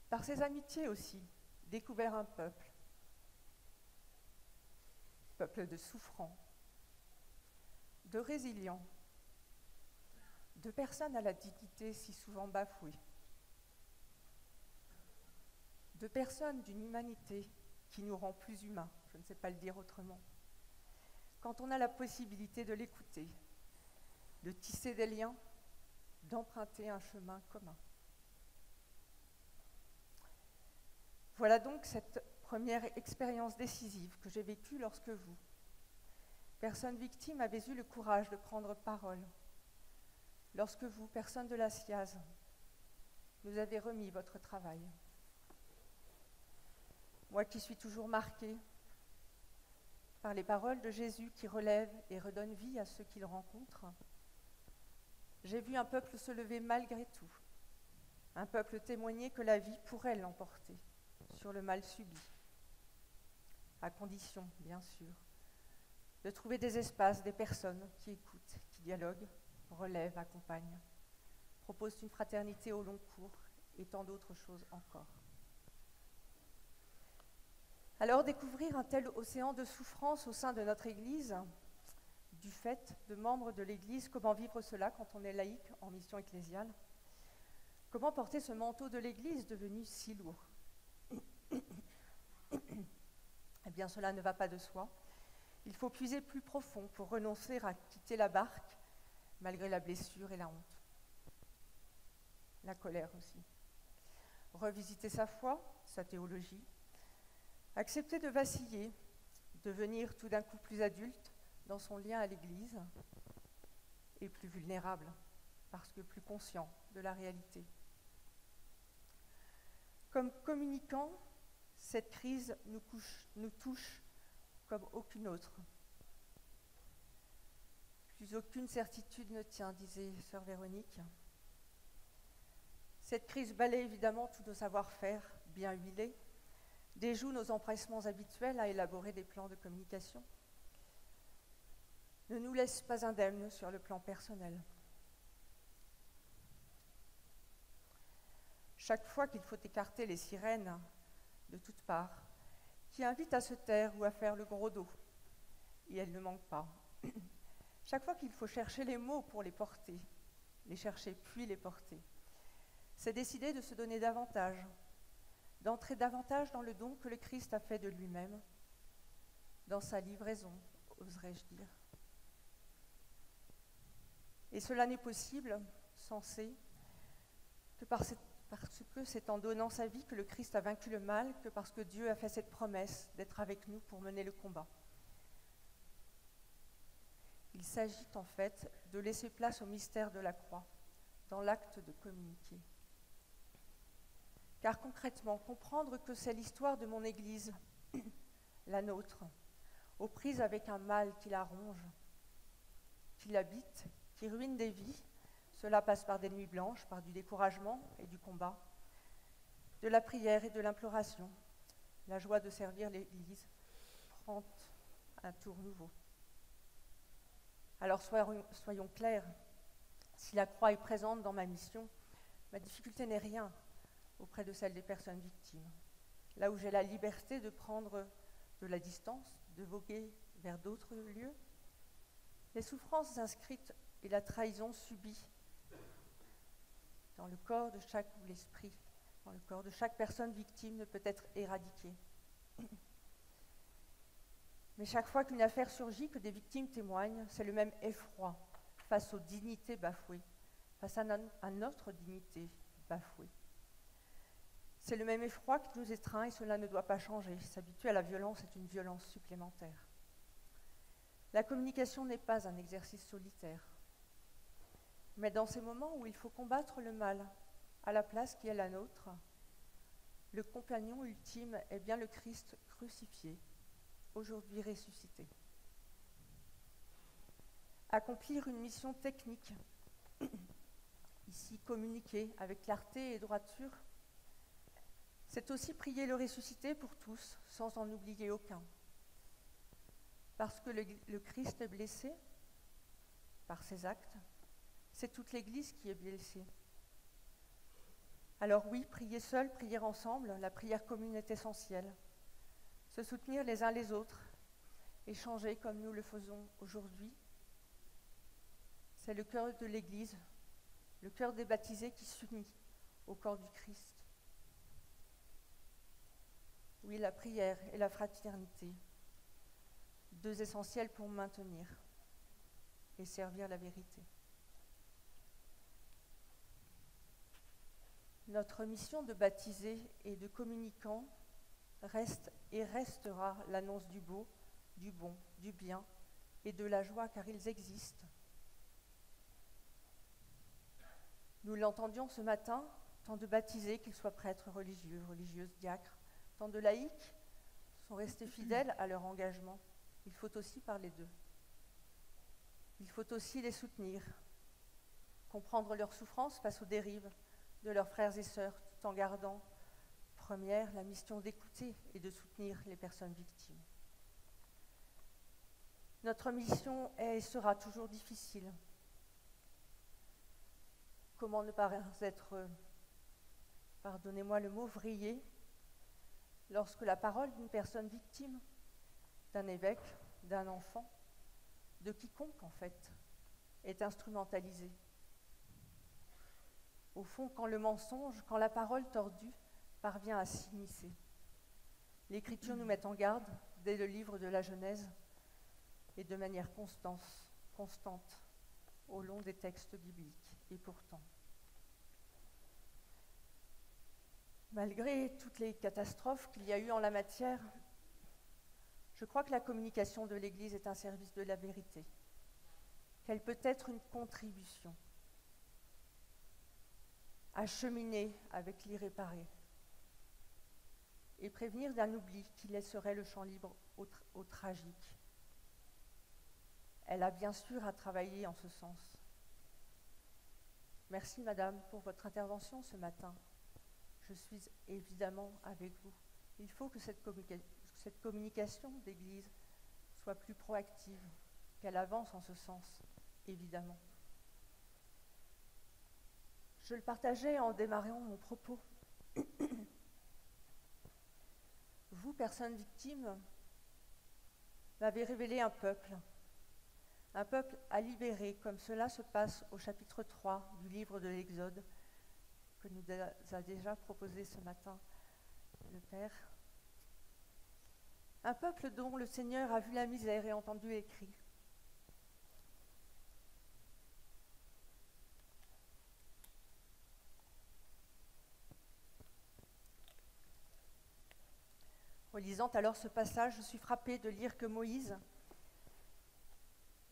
par ses amitiés aussi, découvert un peuple de souffrants, de résilients, de personnes à la dignité si souvent bafouée, de personnes d'une humanité qui nous rend plus humains, je ne sais pas le dire autrement, quand on a la possibilité de l'écouter, de tisser des liens, d'emprunter un chemin commun. Voilà donc cette première expérience décisive que j'ai vécue lorsque vous, personne victime, avez eu le courage de prendre parole. Lorsque vous, personne de la SIAZ, nous avez remis votre travail. Moi qui suis toujours marquée par les paroles de Jésus qui relèvent et redonnent vie à ceux qu'il rencontre, j'ai vu un peuple se lever malgré tout, un peuple témoigner que la vie pourrait l'emporter sur le mal subi, à condition, bien sûr, de trouver des espaces, des personnes qui écoutent, qui dialoguent, relèvent, accompagnent, proposent une fraternité au long cours et tant d'autres choses encore. Alors découvrir un tel océan de souffrance au sein de notre Église, du fait de membres de l'Église, comment vivre cela quand on est laïque en mission ecclésiale? Comment porter ce manteau de l'Église devenu si lourd? Eh bien, cela ne va pas de soi. Il faut puiser plus profond pour renoncer à quitter la barque, malgré la blessure et la honte. La colère aussi. Revisiter sa foi, sa théologie. Accepter de vaciller, devenir tout d'un coup plus adulte dans son lien à l'Église et plus vulnérable, parce que plus conscient de la réalité. Comme communicants, cette crise nous touche comme aucune autre. Plus aucune certitude ne tient, disait sœur Véronique. Cette crise balaie évidemment tous nos savoir-faire bien huilés, déjoue nos empressements habituels à élaborer des plans de communication, ne nous laisse pas indemnes sur le plan personnel. Chaque fois qu'il faut écarter les sirènes de toutes parts, qui invitent à se taire ou à faire le gros dos, et elles ne manquent pas. Chaque fois qu'il faut chercher les mots pour les porter, les chercher puis les porter, c'est décider de se donner davantage, d'entrer davantage dans le don que le Christ a fait de lui-même, dans sa livraison, oserais-je dire. Et cela n'est possible, sensé, que parce que c'est en donnant sa vie que le Christ a vaincu le mal, que parce que Dieu a fait cette promesse d'être avec nous pour mener le combat. Il s'agit en fait de laisser place au mystère de la croix, dans l'acte de communiquer. Car concrètement, comprendre que c'est l'histoire de mon Église, la nôtre, aux prises avec un mal qui la ronge, qui l'habite, qui ruine des vies, cela passe par des nuits blanches, par du découragement et du combat, de la prière et de l'imploration. La joie de servir l'Église prend un tour nouveau. Alors soyons clairs, si la croix est présente dans ma mission, ma difficulté n'est rien auprès de celle des personnes victimes. Là où j'ai la liberté de prendre de la distance, de voguer vers d'autres lieux, les souffrances inscrites et la trahison subie dans le corps de chaque ou l'esprit, dans le corps de chaque personne victime ne peut être éradiquée. Mais chaque fois qu'une affaire surgit, que des victimes témoignent, c'est le même effroi face aux dignités bafouées, face à notre dignité bafouée. C'est le même effroi qui nous étreint et cela ne doit pas changer. S'habituer à la violence est une violence supplémentaire. La communication n'est pas un exercice solitaire. Mais dans ces moments où il faut combattre le mal à la place qui est la nôtre, le compagnon ultime est bien le Christ crucifié, aujourd'hui ressuscité. Accomplir une mission technique, ici communiquer avec clarté et droiture, c'est aussi prier le ressuscité pour tous, sans en oublier aucun. Parce que le Christ est blessé par ses actes, c'est toute l'Église qui est blessée. Alors oui, prier seul, prier ensemble, la prière commune est essentielle. Se soutenir les uns les autres, échanger comme nous le faisons aujourd'hui, c'est le cœur de l'Église, le cœur des baptisés qui s'unit au corps du Christ. Oui, la prière et la fraternité, deux essentiels pour maintenir et servir la vérité. Notre mission de baptisés et de communicants reste et restera l'annonce du beau, du bon, du bien et de la joie, car ils existent. Nous l'entendions ce matin, tant de baptisés, qu'ils soient prêtres religieux, religieuses, diacres, tant de laïcs sont restés fidèles à leur engagement. Il faut aussi parler d'eux. Il faut aussi les soutenir, comprendre leurs souffrances face aux dérives de leurs frères et sœurs, tout en gardant première la mission d'écouter et de soutenir les personnes victimes. Notre mission est et sera toujours difficile. Comment ne pas être, pardonnez-moi le mot, vrillé lorsque la parole d'une personne victime, d'un évêque, d'un enfant, de quiconque en fait, est instrumentalisée. Au fond, quand le mensonge, quand la parole tordue parvient à s'immiscer. L'Écriture nous met en garde dès le livre de la Genèse et de manière constante au long des textes bibliques. Et pourtant, malgré toutes les catastrophes qu'il y a eu en la matière, je crois que la communication de l'Église est un service de la vérité, qu'elle peut être une contribution à cheminer avec l'irréparé et prévenir d'un oubli qui laisserait le champ libre au tragique. Elle a bien sûr à travailler en ce sens. Merci, Madame, pour votre intervention ce matin. Je suis évidemment avec vous. Il faut que cette communication d'Église soit plus proactive, qu'elle avance en ce sens, évidemment. Je le partageais en démarrant mon propos. Vous, personnes victimes, m'avez révélé un peuple à libérer, comme cela se passe au chapitre 3 du livre de l'Exode, que nous a déjà proposé ce matin le Père. Un peuple dont le Seigneur a vu la misère et entendu les cris. Relisant alors ce passage, je suis frappée de lire que Moïse,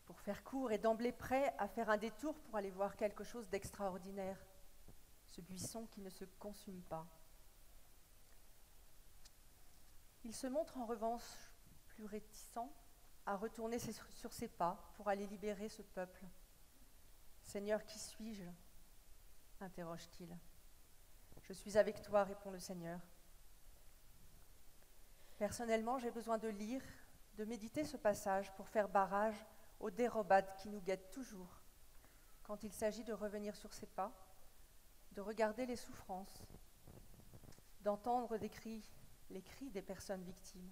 pour faire court, est d'emblée prêt à faire un détour pour aller voir quelque chose d'extraordinaire, ce buisson qui ne se consume pas. Il se montre en revanche plus réticent à retourner sur ses pas pour aller libérer ce peuple. « Seigneur, qui suis-je » interroge-t-il. « Je suis avec toi » répond le Seigneur. Personnellement, j'ai besoin de lire, de méditer ce passage pour faire barrage aux dérobades qui nous guettent toujours quand il s'agit de revenir sur ses pas, de regarder les souffrances, d'entendre les cris des personnes victimes,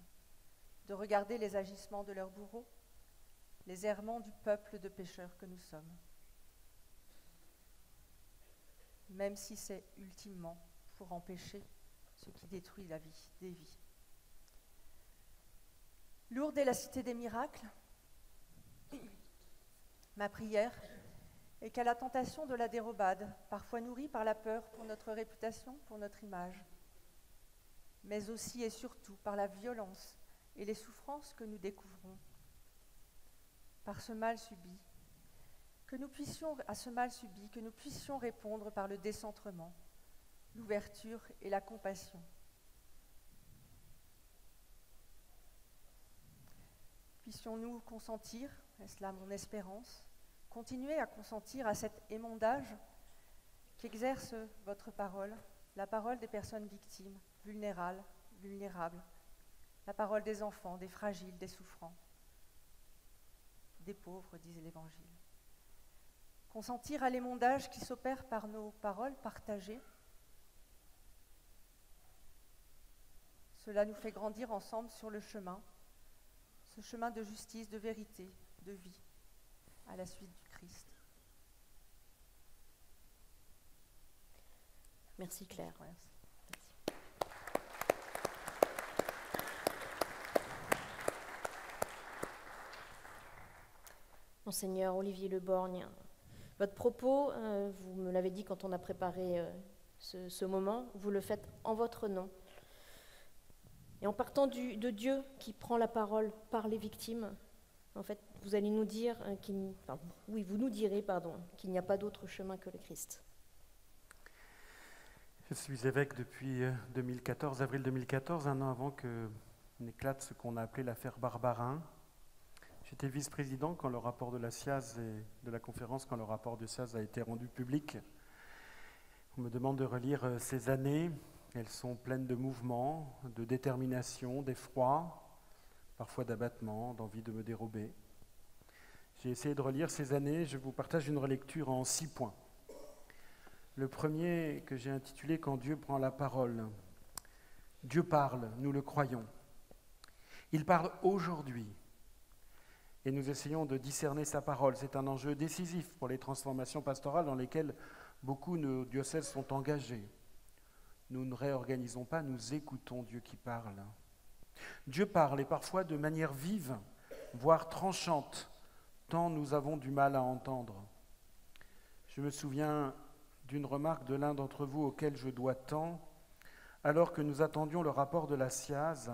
de regarder les agissements de leurs bourreaux, les errements du peuple de pécheurs que nous sommes. Même si c'est ultimement pour empêcher ce qui détruit la vie, des vies. Lourdes est la cité des miracles. Ma prière est qu'à la tentation de la dérobade, parfois nourrie par la peur pour notre réputation, pour notre image, mais aussi et surtout par la violence et les souffrances que nous découvrons, par ce mal subi, que nous puissions répondre par le décentrement, l'ouverture et la compassion. Puissions-nous consentir, est-ce là mon espérance, continuer à consentir à cet émondage qu'exerce votre parole, la parole des personnes victimes, vulnérables, la parole des enfants, des fragiles, des souffrants, des pauvres, disait l'Évangile. Consentir à l'émondage qui s'opère par nos paroles partagées. Cela nous fait grandir ensemble sur le chemin, ce chemin de justice, de vérité, de vie, à la suite du Christ. Merci Claire. Merci. Monseigneur Olivier Le Borgne, votre propos, vous me l'avez dit quand on a préparé ce moment, vous le faites en votre nom. Et en partant de Dieu qui prend la parole par les victimes, en fait, vous allez nous dire vous nous direz qu'il n'y a pas d'autre chemin que le Christ. Je suis évêque depuis 2014, avril 2014, un an avant que n'éclate ce qu'on a appelé l'affaire Barbarin. J'étais vice-président quand le rapport de la SIAZ et de la conférence, quand le rapport de SIAZ a été rendu public. On me demande de relire ces années. Elles sont pleines de mouvements, de détermination, d'effroi, parfois d'abattement, d'envie de me dérober. J'ai essayé de relire ces années. Je vous partage une relecture en 6 points. Le premier que j'ai intitulé « Quand Dieu prend la parole ». Dieu parle, nous le croyons. Il parle aujourd'hui. Et nous essayons de discerner sa parole. C'est un enjeu décisif pour les transformations pastorales dans lesquelles beaucoup de nos diocèses sont engagés. Nous ne réorganisons pas, nous écoutons Dieu qui parle. Dieu parle et parfois de manière vive, voire tranchante, tant nous avons du mal à entendre. Je me souviens d'une remarque de l'un d'entre vous auquel je dois tant, alors que nous attendions le rapport de la SIAZ,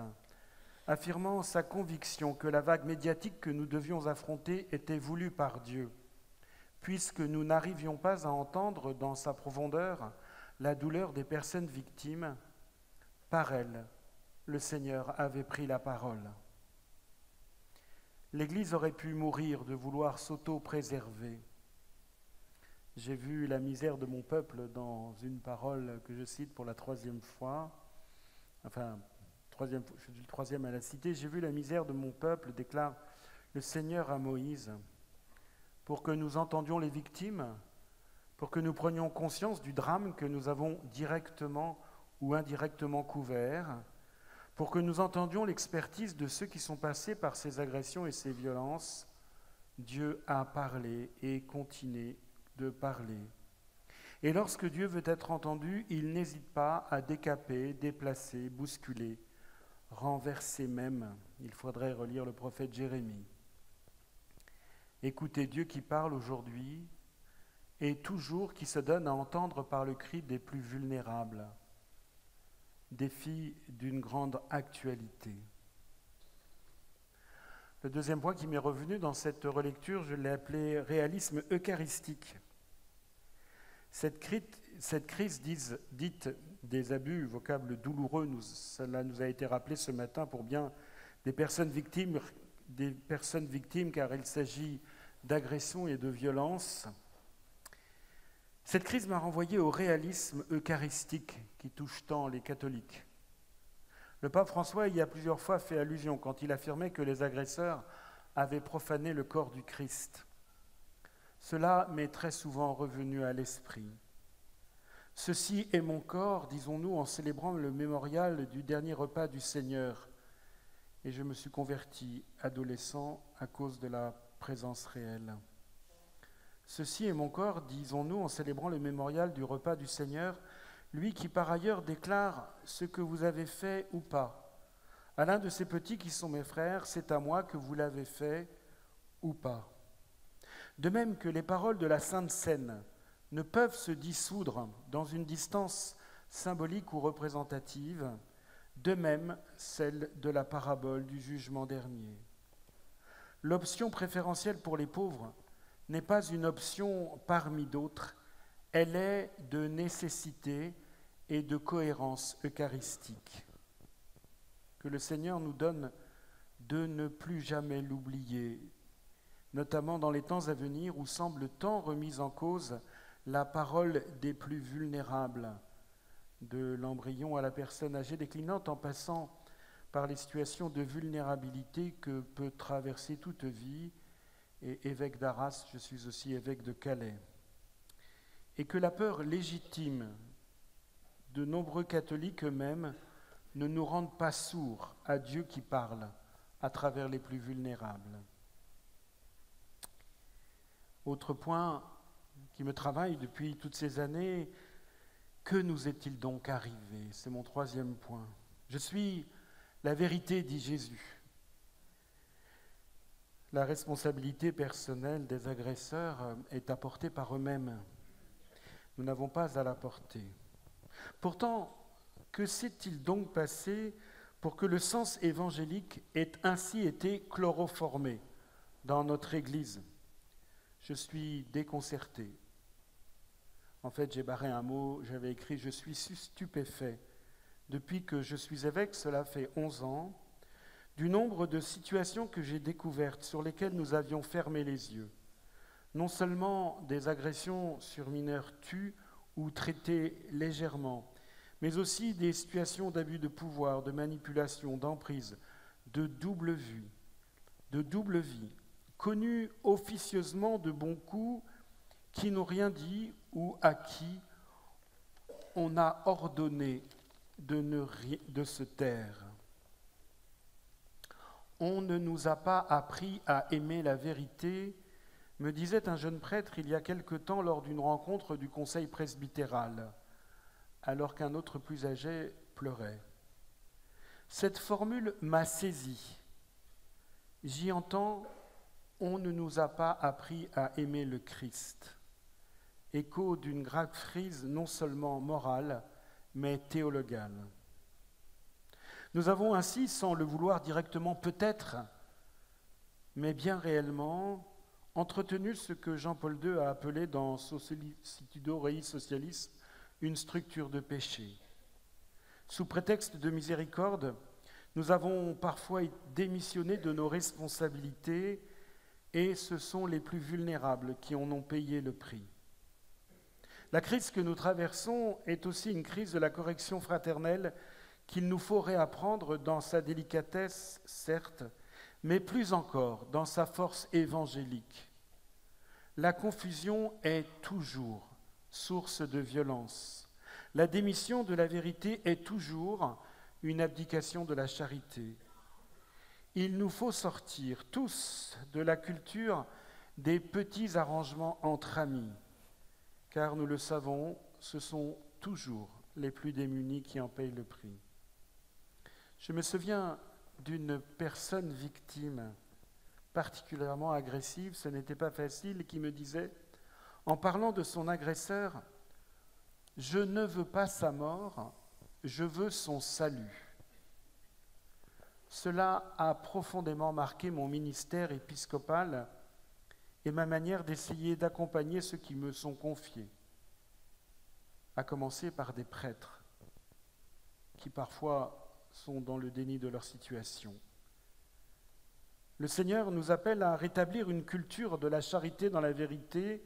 affirmant sa conviction que la vague médiatique que nous devions affronter était voulue par Dieu, puisque nous n'arrivions pas à entendre dans sa profondeur la douleur des personnes victimes. Par elle, le Seigneur avait pris la parole. L'Église aurait pu mourir de vouloir s'auto-préserver. J'ai vu la misère de mon peuple dans une parole que je cite pour la troisième fois. Je suis le troisième à la citer. J'ai vu la misère de mon peuple, déclare le Seigneur à Moïse, pour que nous entendions les victimes, pour que nous prenions conscience du drame que nous avons directement ou indirectement couvert, pour que nous entendions l'expertise de ceux qui sont passés par ces agressions et ces violences. Dieu a parlé et continue de parler. Et lorsque Dieu veut être entendu, il n'hésite pas à décaper, déplacer, bousculer, renverser même. Il faudrait relire le prophète Jérémie. Écoutez Dieu qui parle aujourd'hui et toujours qui se donne à entendre par le cri des plus vulnérables. Défi d'une grande actualité. Le deuxième point qui m'est revenu dans cette relecture, je l'ai appelé réalisme eucharistique. Cette crise dite des abus, vocable douloureux, cela nous a été rappelé ce matin pour bien des personnes victimes car il s'agit d'agressions et de violences. Cette crise m'a renvoyé au réalisme eucharistique qui touche tant les catholiques. Le pape François y a plusieurs fois fait allusion quand il affirmait que les agresseurs avaient profané le corps du Christ. Cela m'est très souvent revenu à l'esprit. Ceci est mon corps, disons-nous, en célébrant le mémorial du dernier repas du Seigneur. Et je me suis converti adolescent à cause de la présence réelle. Ceci est mon corps, disons-nous, en célébrant le mémorial du repas du Seigneur, lui qui par ailleurs déclare ce que vous avez fait ou pas. À l'un de ces petits qui sont mes frères, c'est à moi que vous l'avez fait ou pas. De même que les paroles de la Sainte Seine ne peuvent se dissoudre dans une distance symbolique ou représentative, de même celle de la parabole du jugement dernier. L'option préférentielle pour les pauvres n'est pas une option parmi d'autres, elle est de nécessité et de cohérence eucharistique. Que le Seigneur nous donne de ne plus jamais l'oublier, notamment dans les temps à venir où semble tant remise en cause la parole des plus vulnérables, de l'embryon à la personne âgée déclinante en passant par les situations de vulnérabilité que peut traverser toute vie. Et évêque d'Arras, je suis aussi évêque de Calais. Et que la peur légitime de nombreux catholiques eux-mêmes ne nous rende pas sourds à Dieu qui parle à travers les plus vulnérables. Autre point qui me travaille depuis toutes ces années, que nous est-il donc arrivé ? C'est mon troisième point. Je suis la vérité, dit Jésus. La responsabilité personnelle des agresseurs est apportée par eux-mêmes. Nous n'avons pas à la porter. Pourtant, que s'est-il donc passé pour que le sens évangélique ait ainsi été chloroformé dans notre Église ? Je suis déconcerté. En fait, j'ai barré un mot, j'avais écrit « Je suis stupéfait ». Depuis que je suis évêque, cela fait 11 ans, du nombre de situations que j'ai découvertes sur lesquelles nous avions fermé les yeux. Non seulement des agressions sur mineurs tues ou traitées légèrement, mais aussi des situations d'abus de pouvoir, de manipulation, d'emprise, de double vie, connues officieusement de bons coups qui n'ont rien dit ou à qui on a ordonné de se taire. On ne nous a pas appris à aimer la vérité, me disait un jeune prêtre il y a quelque temps lors d'une rencontre du conseil presbytéral, alors qu'un autre plus âgé pleurait. Cette formule m'a saisi. J'y entends « On ne nous a pas appris à aimer le Christ », écho d'une grave crise non seulement morale, mais théologale. Nous avons ainsi, sans le vouloir directement peut-être, mais bien réellement, entretenu ce que Jean-Paul II a appelé dans Solicitudo Rei Socialis une structure de péché. Sous prétexte de miséricorde, nous avons parfois démissionné de nos responsabilités et ce sont les plus vulnérables qui en ont payé le prix. La crise que nous traversons est aussi une crise de la correction fraternelle qu'il nous faut réapprendre dans sa délicatesse, certes, mais plus encore dans sa force évangélique. La confusion est toujours source de violence. La démission de la vérité est toujours une abdication de la charité. Il nous faut sortir tous de la culture des petits arrangements entre amis, car nous le savons, ce sont toujours les plus démunis qui en payent le prix. Je me souviens d'une personne victime particulièrement agressive, ce n'était pas facile, qui me disait, en parlant de son agresseur, « Je ne veux pas sa mort, je veux son salut ». Cela a profondément marqué mon ministère épiscopal et ma manière d'essayer d'accompagner ceux qui me sont confiés, à commencer par des prêtres qui parfois sont dans le déni de leur situation. Le Seigneur nous appelle à rétablir une culture de la charité dans la vérité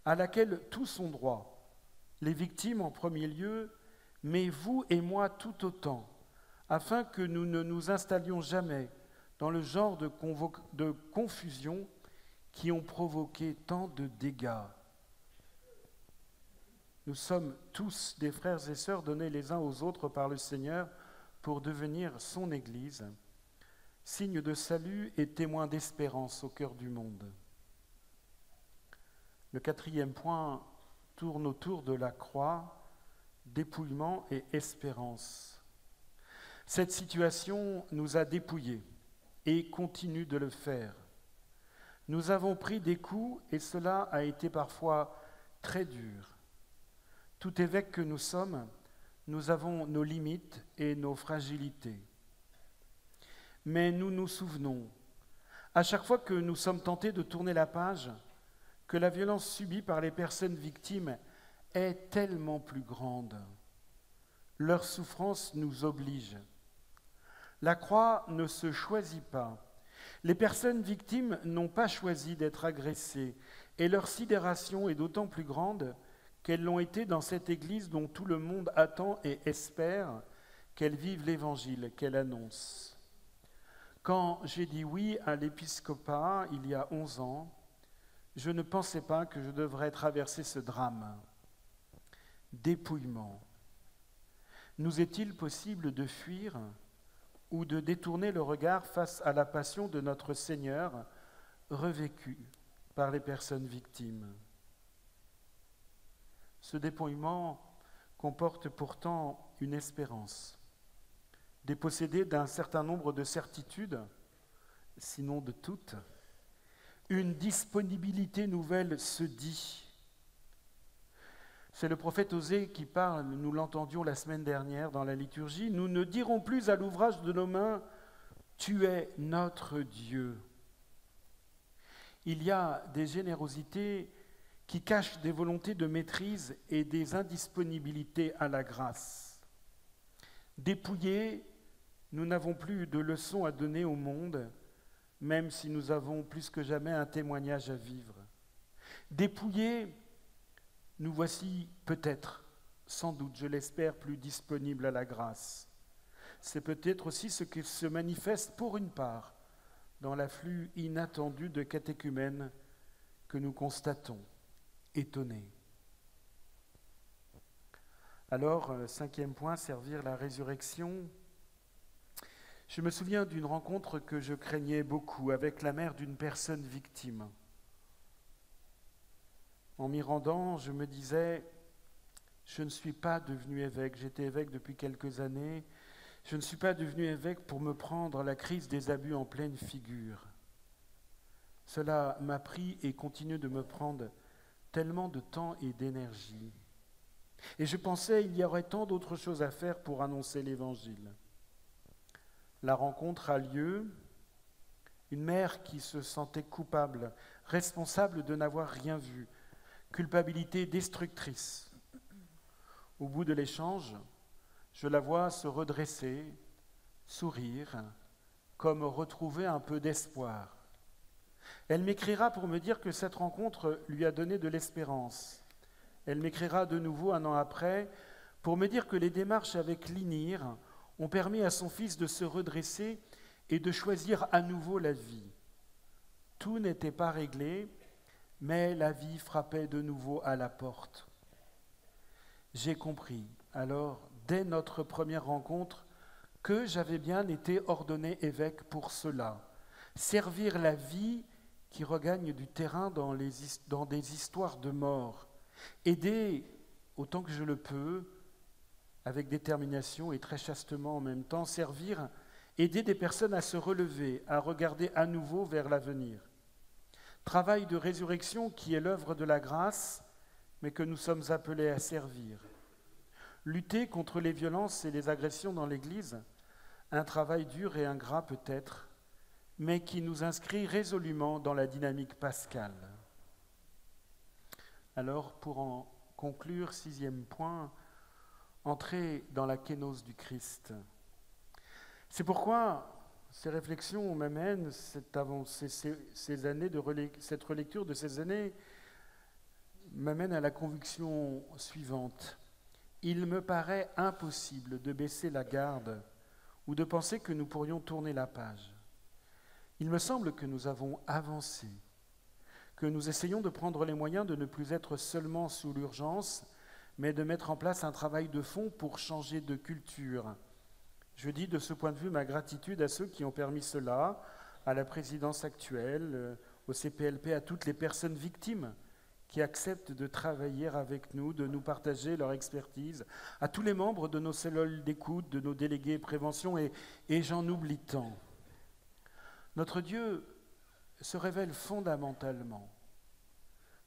à laquelle tous ont droit, les victimes en premier lieu, mais vous et moi tout autant, afin que nous ne nous installions jamais dans le genre de confusion qui ont provoqué tant de dégâts. Nous sommes tous des frères et sœurs donnés les uns aux autres par le Seigneur pour devenir son Église, signe de salut et témoin d'espérance au cœur du monde. Le 4e point tourne autour de la croix, dépouillement et espérance. Cette situation nous a dépouillés et continue de le faire. Nous avons pris des coups et cela a été parfois très dur. Tout évêque que nous sommes, nous avons nos limites et nos fragilités. Mais nous nous souvenons, à chaque fois que nous sommes tentés de tourner la page, que la violence subie par les personnes victimes est tellement plus grande. Leur souffrance nous oblige. La croix ne se choisit pas. Les personnes victimes n'ont pas choisi d'être agressées et leur sidération est d'autant plus grande qu'elles l'ont été dans cette Église dont tout le monde attend et espère qu'elle vive l'Évangile qu'elle annonce. Quand j'ai dit oui à l'épiscopat il y a 11 ans, je ne pensais pas que je devrais traverser ce drame. Dépouillement. Nous est-il possible de fuir ou de détourner le regard face à la passion de notre Seigneur revécue par les personnes victimes? Ce dépouillement comporte pourtant une espérance. Dépossédé d'un certain nombre de certitudes, sinon de toutes, une disponibilité nouvelle se dit. C'est le prophète Osée qui parle, nous l'entendions la semaine dernière dans la liturgie. Nous ne dirons plus à l'ouvrage de nos mains, « Tu es notre Dieu ». Il y a des générosités qui cachent des volontés de maîtrise et des indisponibilités à la grâce. Dépouillés, nous n'avons plus de leçons à donner au monde, même si nous avons plus que jamais un témoignage à vivre. Dépouillés, nous voici peut-être, sans doute, je l'espère, plus disponibles à la grâce. C'est peut-être aussi ce qui se manifeste pour une part dans l'afflux inattendu de catéchumènes que nous constatons, étonnés. Alors, 5e point, servir la résurrection. Je me souviens d'une rencontre que je craignais beaucoup avec la mère d'une personne victime. En m'y rendant, je me disais, je ne suis pas devenu évêque, j'étais évêque depuis quelques années, je ne suis pas devenu évêque pour me prendre la crise des abus en pleine figure. Cela m'a pris et continue de me prendre tellement de temps et d'énergie. Et je pensais il y aurait tant d'autres choses à faire pour annoncer l'Évangile. La rencontre a lieu, une mère qui se sentait coupable, responsable de n'avoir rien vu, culpabilité destructrice. Au bout de l'échange, je la vois se redresser, sourire, comme retrouver un peu d'espoir. Elle m'écrira pour me dire que cette rencontre lui a donné de l'espérance. Elle m'écrira de nouveau 1 an après pour me dire que les démarches avec l'INIR ont permis à son fils de se redresser et de choisir à nouveau la vie. Tout n'était pas réglé, mais la vie frappait de nouveau à la porte. J'ai compris, alors, dès notre première rencontre, que j'avais bien été ordonné évêque pour cela, servir la vie qui regagne du terrain dans des histoires de mort, aider autant que je le peux, avec détermination et très chastement en même temps, servir, aider des personnes à se relever, à regarder à nouveau vers l'avenir. Travail de résurrection qui est l'œuvre de la grâce, mais que nous sommes appelés à servir. Lutter contre les violences et les agressions dans l'Église, un travail dur et ingrat peut-être, mais qui nous inscrit résolument dans la dynamique pascale. Alors, pour en conclure, 6e point, entrer dans la kénose du Christ. C'est pourquoi ces réflexions m'amènent, cette relecture de ces années m'amène à la conviction suivante. Il me paraît impossible de baisser la garde ou de penser que nous pourrions tourner la page. Il me semble que nous avons avancé, que nous essayons de prendre les moyens de ne plus être seulement sous l'urgence, mais de mettre en place un travail de fond pour changer de culture. Je dis de ce point de vue ma gratitude à ceux qui ont permis cela, à la présidence actuelle, au CPLP, à toutes les personnes victimes qui acceptent de travailler avec nous, de nous partager leur expertise, à tous les membres de nos cellules d'écoute, de nos délégués prévention, et j'en oublie tant. Notre Dieu se révèle fondamentalement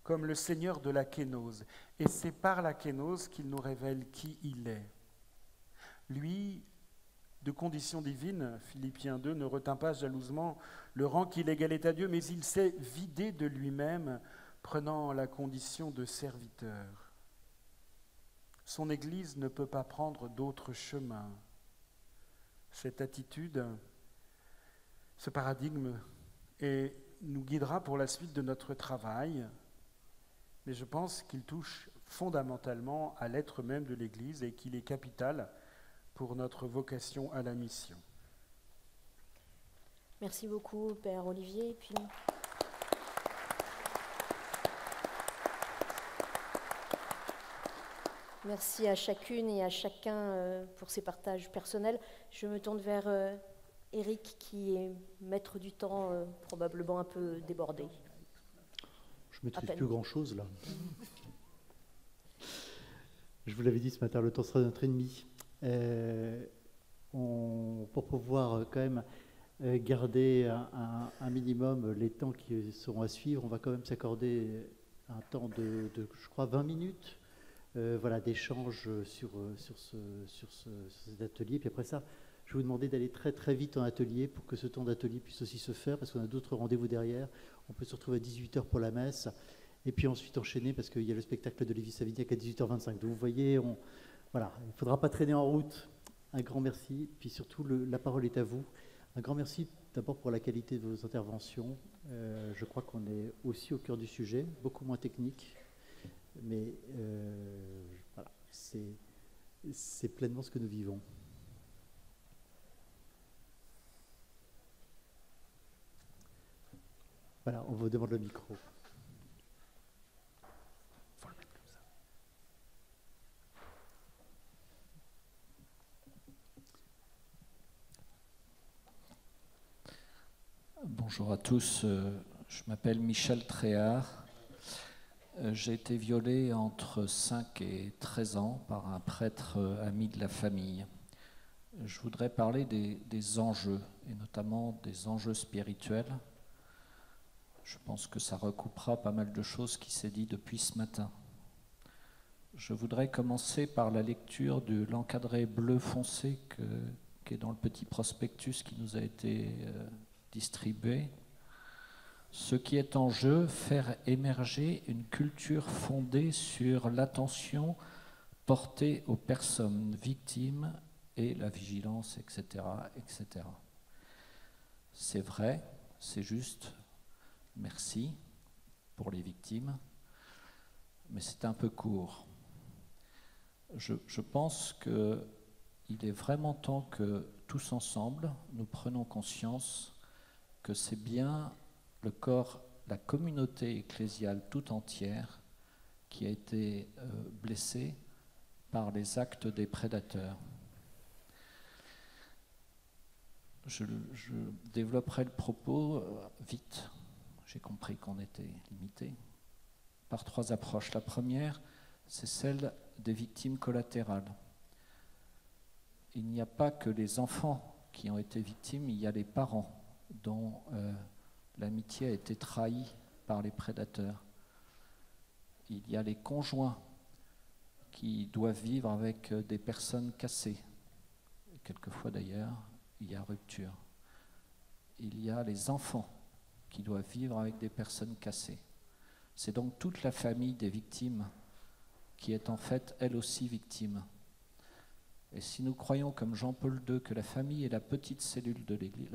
comme le Seigneur de la kénose, et c'est par la kénose qu'il nous révèle qui il est. Lui, de condition divine, Philippiens 2, ne retint pas jalousement le rang qu'il égalait à Dieu, mais il s'est vidé de lui-même, prenant la condition de serviteur. Son Église ne peut pas prendre d'autre chemin. Cette attitude, ce paradigme nous guidera pour la suite de notre travail, mais je pense qu'il touche fondamentalement à l'être même de l'Église et qu'il est capital pour notre vocation à la mission. Merci beaucoup, Père Olivier. Et puis... Merci à chacune et à chacun pour ces partages personnels. Je me tourne vers Éric, qui est maître du temps, probablement un peu débordé. Je ne maîtrise plus grand-chose, là. Je vous l'avais dit ce matin, le temps sera de notre ennemi. Pour pouvoir quand même garder un minimum les temps qui seront à suivre, on va quand même s'accorder un temps de je crois, 20 minutes d'échange sur cet atelier. Puis après ça, je vais vous demander d'aller très très vite en atelier pour que ce temps d'atelier puisse aussi se faire, parce qu'on a d'autres rendez-vous derrière. On peut se retrouver à 18h pour la messe, et puis ensuite enchaîner, parce qu'il y a le spectacle de Lévis Savignac à 18h25. Donc vous voyez, il ne faudra pas traîner en route. Un grand merci, puis surtout la parole est à vous. Un grand merci d'abord pour la qualité de vos interventions. Je crois qu'on est aussi au cœur du sujet, beaucoup moins technique, mais voilà, c'est pleinement ce que nous vivons. Voilà, on vous demande le micro. Bonjour à tous, je m'appelle Michel Tréhard. J'ai été violé entre 5 et 13 ans par un prêtre ami de la famille. Je voudrais parler des enjeux, et notamment des enjeux spirituels. Je pense que ça recoupera pas mal de choses qui s'est dit depuis ce matin. Je voudrais commencer par la lecture de l'encadré bleu foncé qui est dans le petit prospectus qui nous a été distribué. Ce qui est en jeu, faire émerger une culture fondée sur l'attention portée aux personnes victimes et la vigilance, etc., etc. C'est vrai, c'est juste, merci pour les victimes, mais c'est un peu court. Je pense qu'il est vraiment temps que tous ensemble, nous prenons conscience que c'est bien le corps, la communauté ecclésiale tout entière qui a été blessée par les actes des prédateurs. Je développerai le propos vite. J'ai compris qu'on était limité par 3 approches. La première, c'est celle des victimes collatérales. Il n'y a pas que les enfants qui ont été victimes, il y a les parents dont l'amitié a été trahie par les prédateurs. Il y a les conjoints qui doivent vivre avec des personnes cassées. Quelquefois d'ailleurs, il y a rupture. Il y a les enfants qui doivent vivre avec des personnes cassées. C'est donc toute la famille des victimes qui est en fait elle aussi victime. Et si nous croyons comme Jean-Paul II que la famille est la petite cellule de l'Église,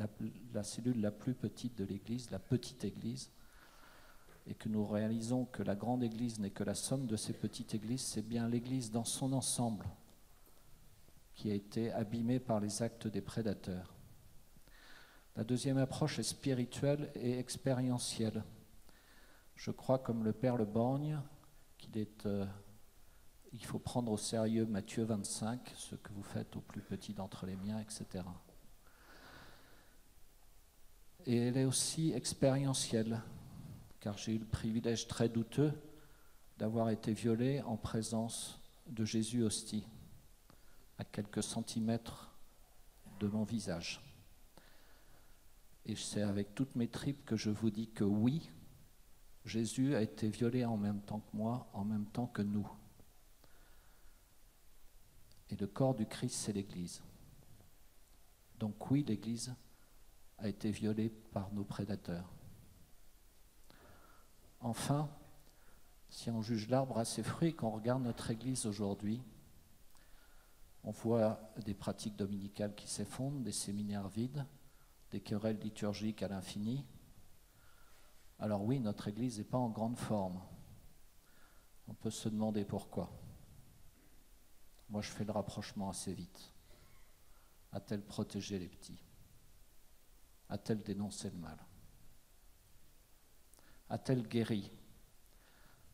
la cellule la plus petite de l'Église, la petite Église, et que nous réalisons que la grande Église n'est que la somme de ces petites Églises, c'est bien l'Église dans son ensemble qui a été abîmée par les actes des prédateurs. La deuxième approche est spirituelle et expérientielle. Je crois, comme le Père Le Borgne, il faut prendre au sérieux Matthieu 25, ce que vous faites au plus petit d'entre les miens, etc. Et elle est aussi expérientielle, car j'ai eu le privilège très douteux d'avoir été violé en présence de Jésus hostie, à quelques centimètres de mon visage. Et c'est avec toutes mes tripes que je vous dis que oui, Jésus a été violé en même temps que moi, en même temps que nous. Et le corps du Christ, c'est l'Église. Donc oui, l'Église a été violée par nos prédateurs. Enfin, si on juge l'arbre à ses fruits, quand on regarde notre Église aujourd'hui, on voit des pratiques dominicales qui s'effondrent, des séminaires vides, des querelles liturgiques à l'infini. Alors oui, notre Église n'est pas en grande forme. On peut se demander pourquoi. Moi, je fais le rapprochement assez vite. A-t-elle protégé les petits? A-t-elle dénoncé le mal? A-t-elle guéri?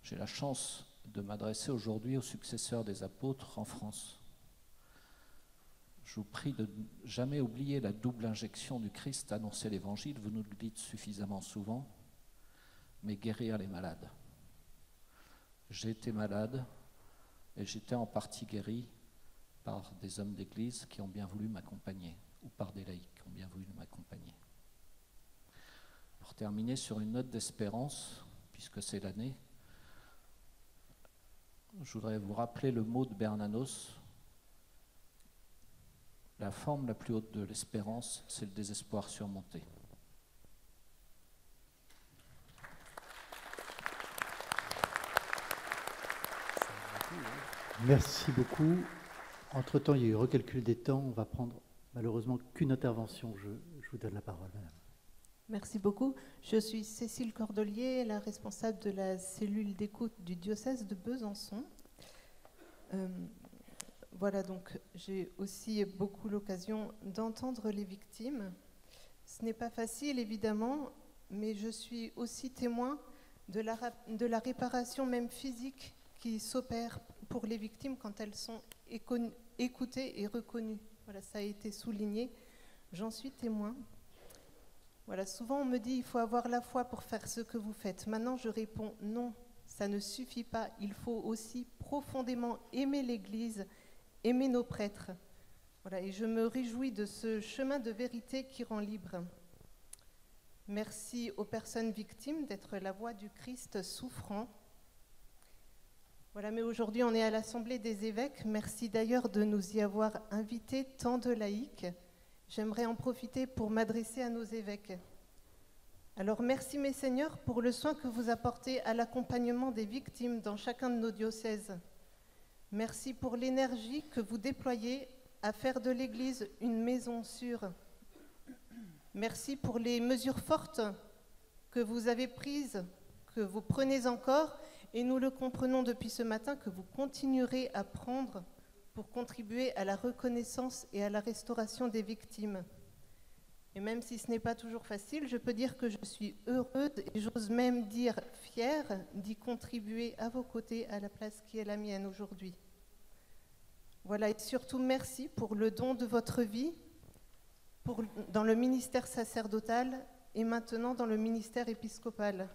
J'ai la chance de m'adresser aujourd'hui aux successeurs des apôtres en France. Je vous prie de ne jamais oublier la double injection du Christ, annoncer l'Évangile, vous nous le dites suffisamment souvent, mais guérir les malades. J'ai été malade et j'étais en partie guéri par des hommes d'église qui ont bien voulu m'accompagner, ou par des laïcs qui ont bien voulu m'accompagner. Pour terminer sur une note d'espérance, puisque c'est l'année, je voudrais vous rappeler le mot de Bernanos. La forme la plus haute de l'espérance, c'est le désespoir surmonté. Merci beaucoup. Entre-temps, il y a eu recalcul des temps. On va prendre malheureusement qu'une intervention. Je vous donne la parole, madame. Merci beaucoup. Je suis Cécile Cordelier, la responsable de la cellule d'écoute du diocèse de Besançon. Voilà, donc j'ai aussi beaucoup l'occasion d'entendre les victimes. Ce n'est pas facile, évidemment, mais je suis aussi témoin de la réparation même physique qui s'opère pour les victimes quand elles sont écoutées et reconnues. Voilà, ça a été souligné. J'en suis témoin. Voilà, souvent on me dit il faut avoir la foi pour faire ce que vous faites. Maintenant je réponds non, ça ne suffit pas. Il faut aussi profondément aimer l'Église, aimer nos prêtres. Voilà, et je me réjouis de ce chemin de vérité qui rend libre. Merci aux personnes victimes d'être la voix du Christ souffrant. Voilà, mais aujourd'hui on est à l'Assemblée des évêques. Merci d'ailleurs de nous y avoir invités, tant de laïcs. J'aimerais en profiter pour m'adresser à nos évêques. Alors merci mes seigneurs pour le soin que vous apportez à l'accompagnement des victimes dans chacun de nos diocèses. Merci pour l'énergie que vous déployez à faire de l'Église une maison sûre. Merci pour les mesures fortes que vous avez prises, que vous prenez encore, et nous le comprenons depuis ce matin, que vous continuerez à prendre pour contribuer à la reconnaissance et à la restauration des victimes. Et même si ce n'est pas toujours facile, je peux dire que je suis heureuse et j'ose même dire fière d'y contribuer à vos côtés à la place qui est la mienne aujourd'hui. Voilà, et surtout merci pour le don de votre vie dans le ministère sacerdotal et maintenant dans le ministère épiscopal.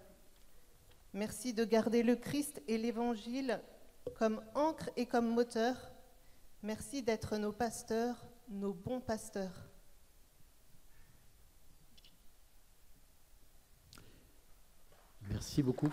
Merci de garder le Christ et l'Évangile comme encre et comme moteur. Merci d'être nos pasteurs, nos bons pasteurs. Merci beaucoup.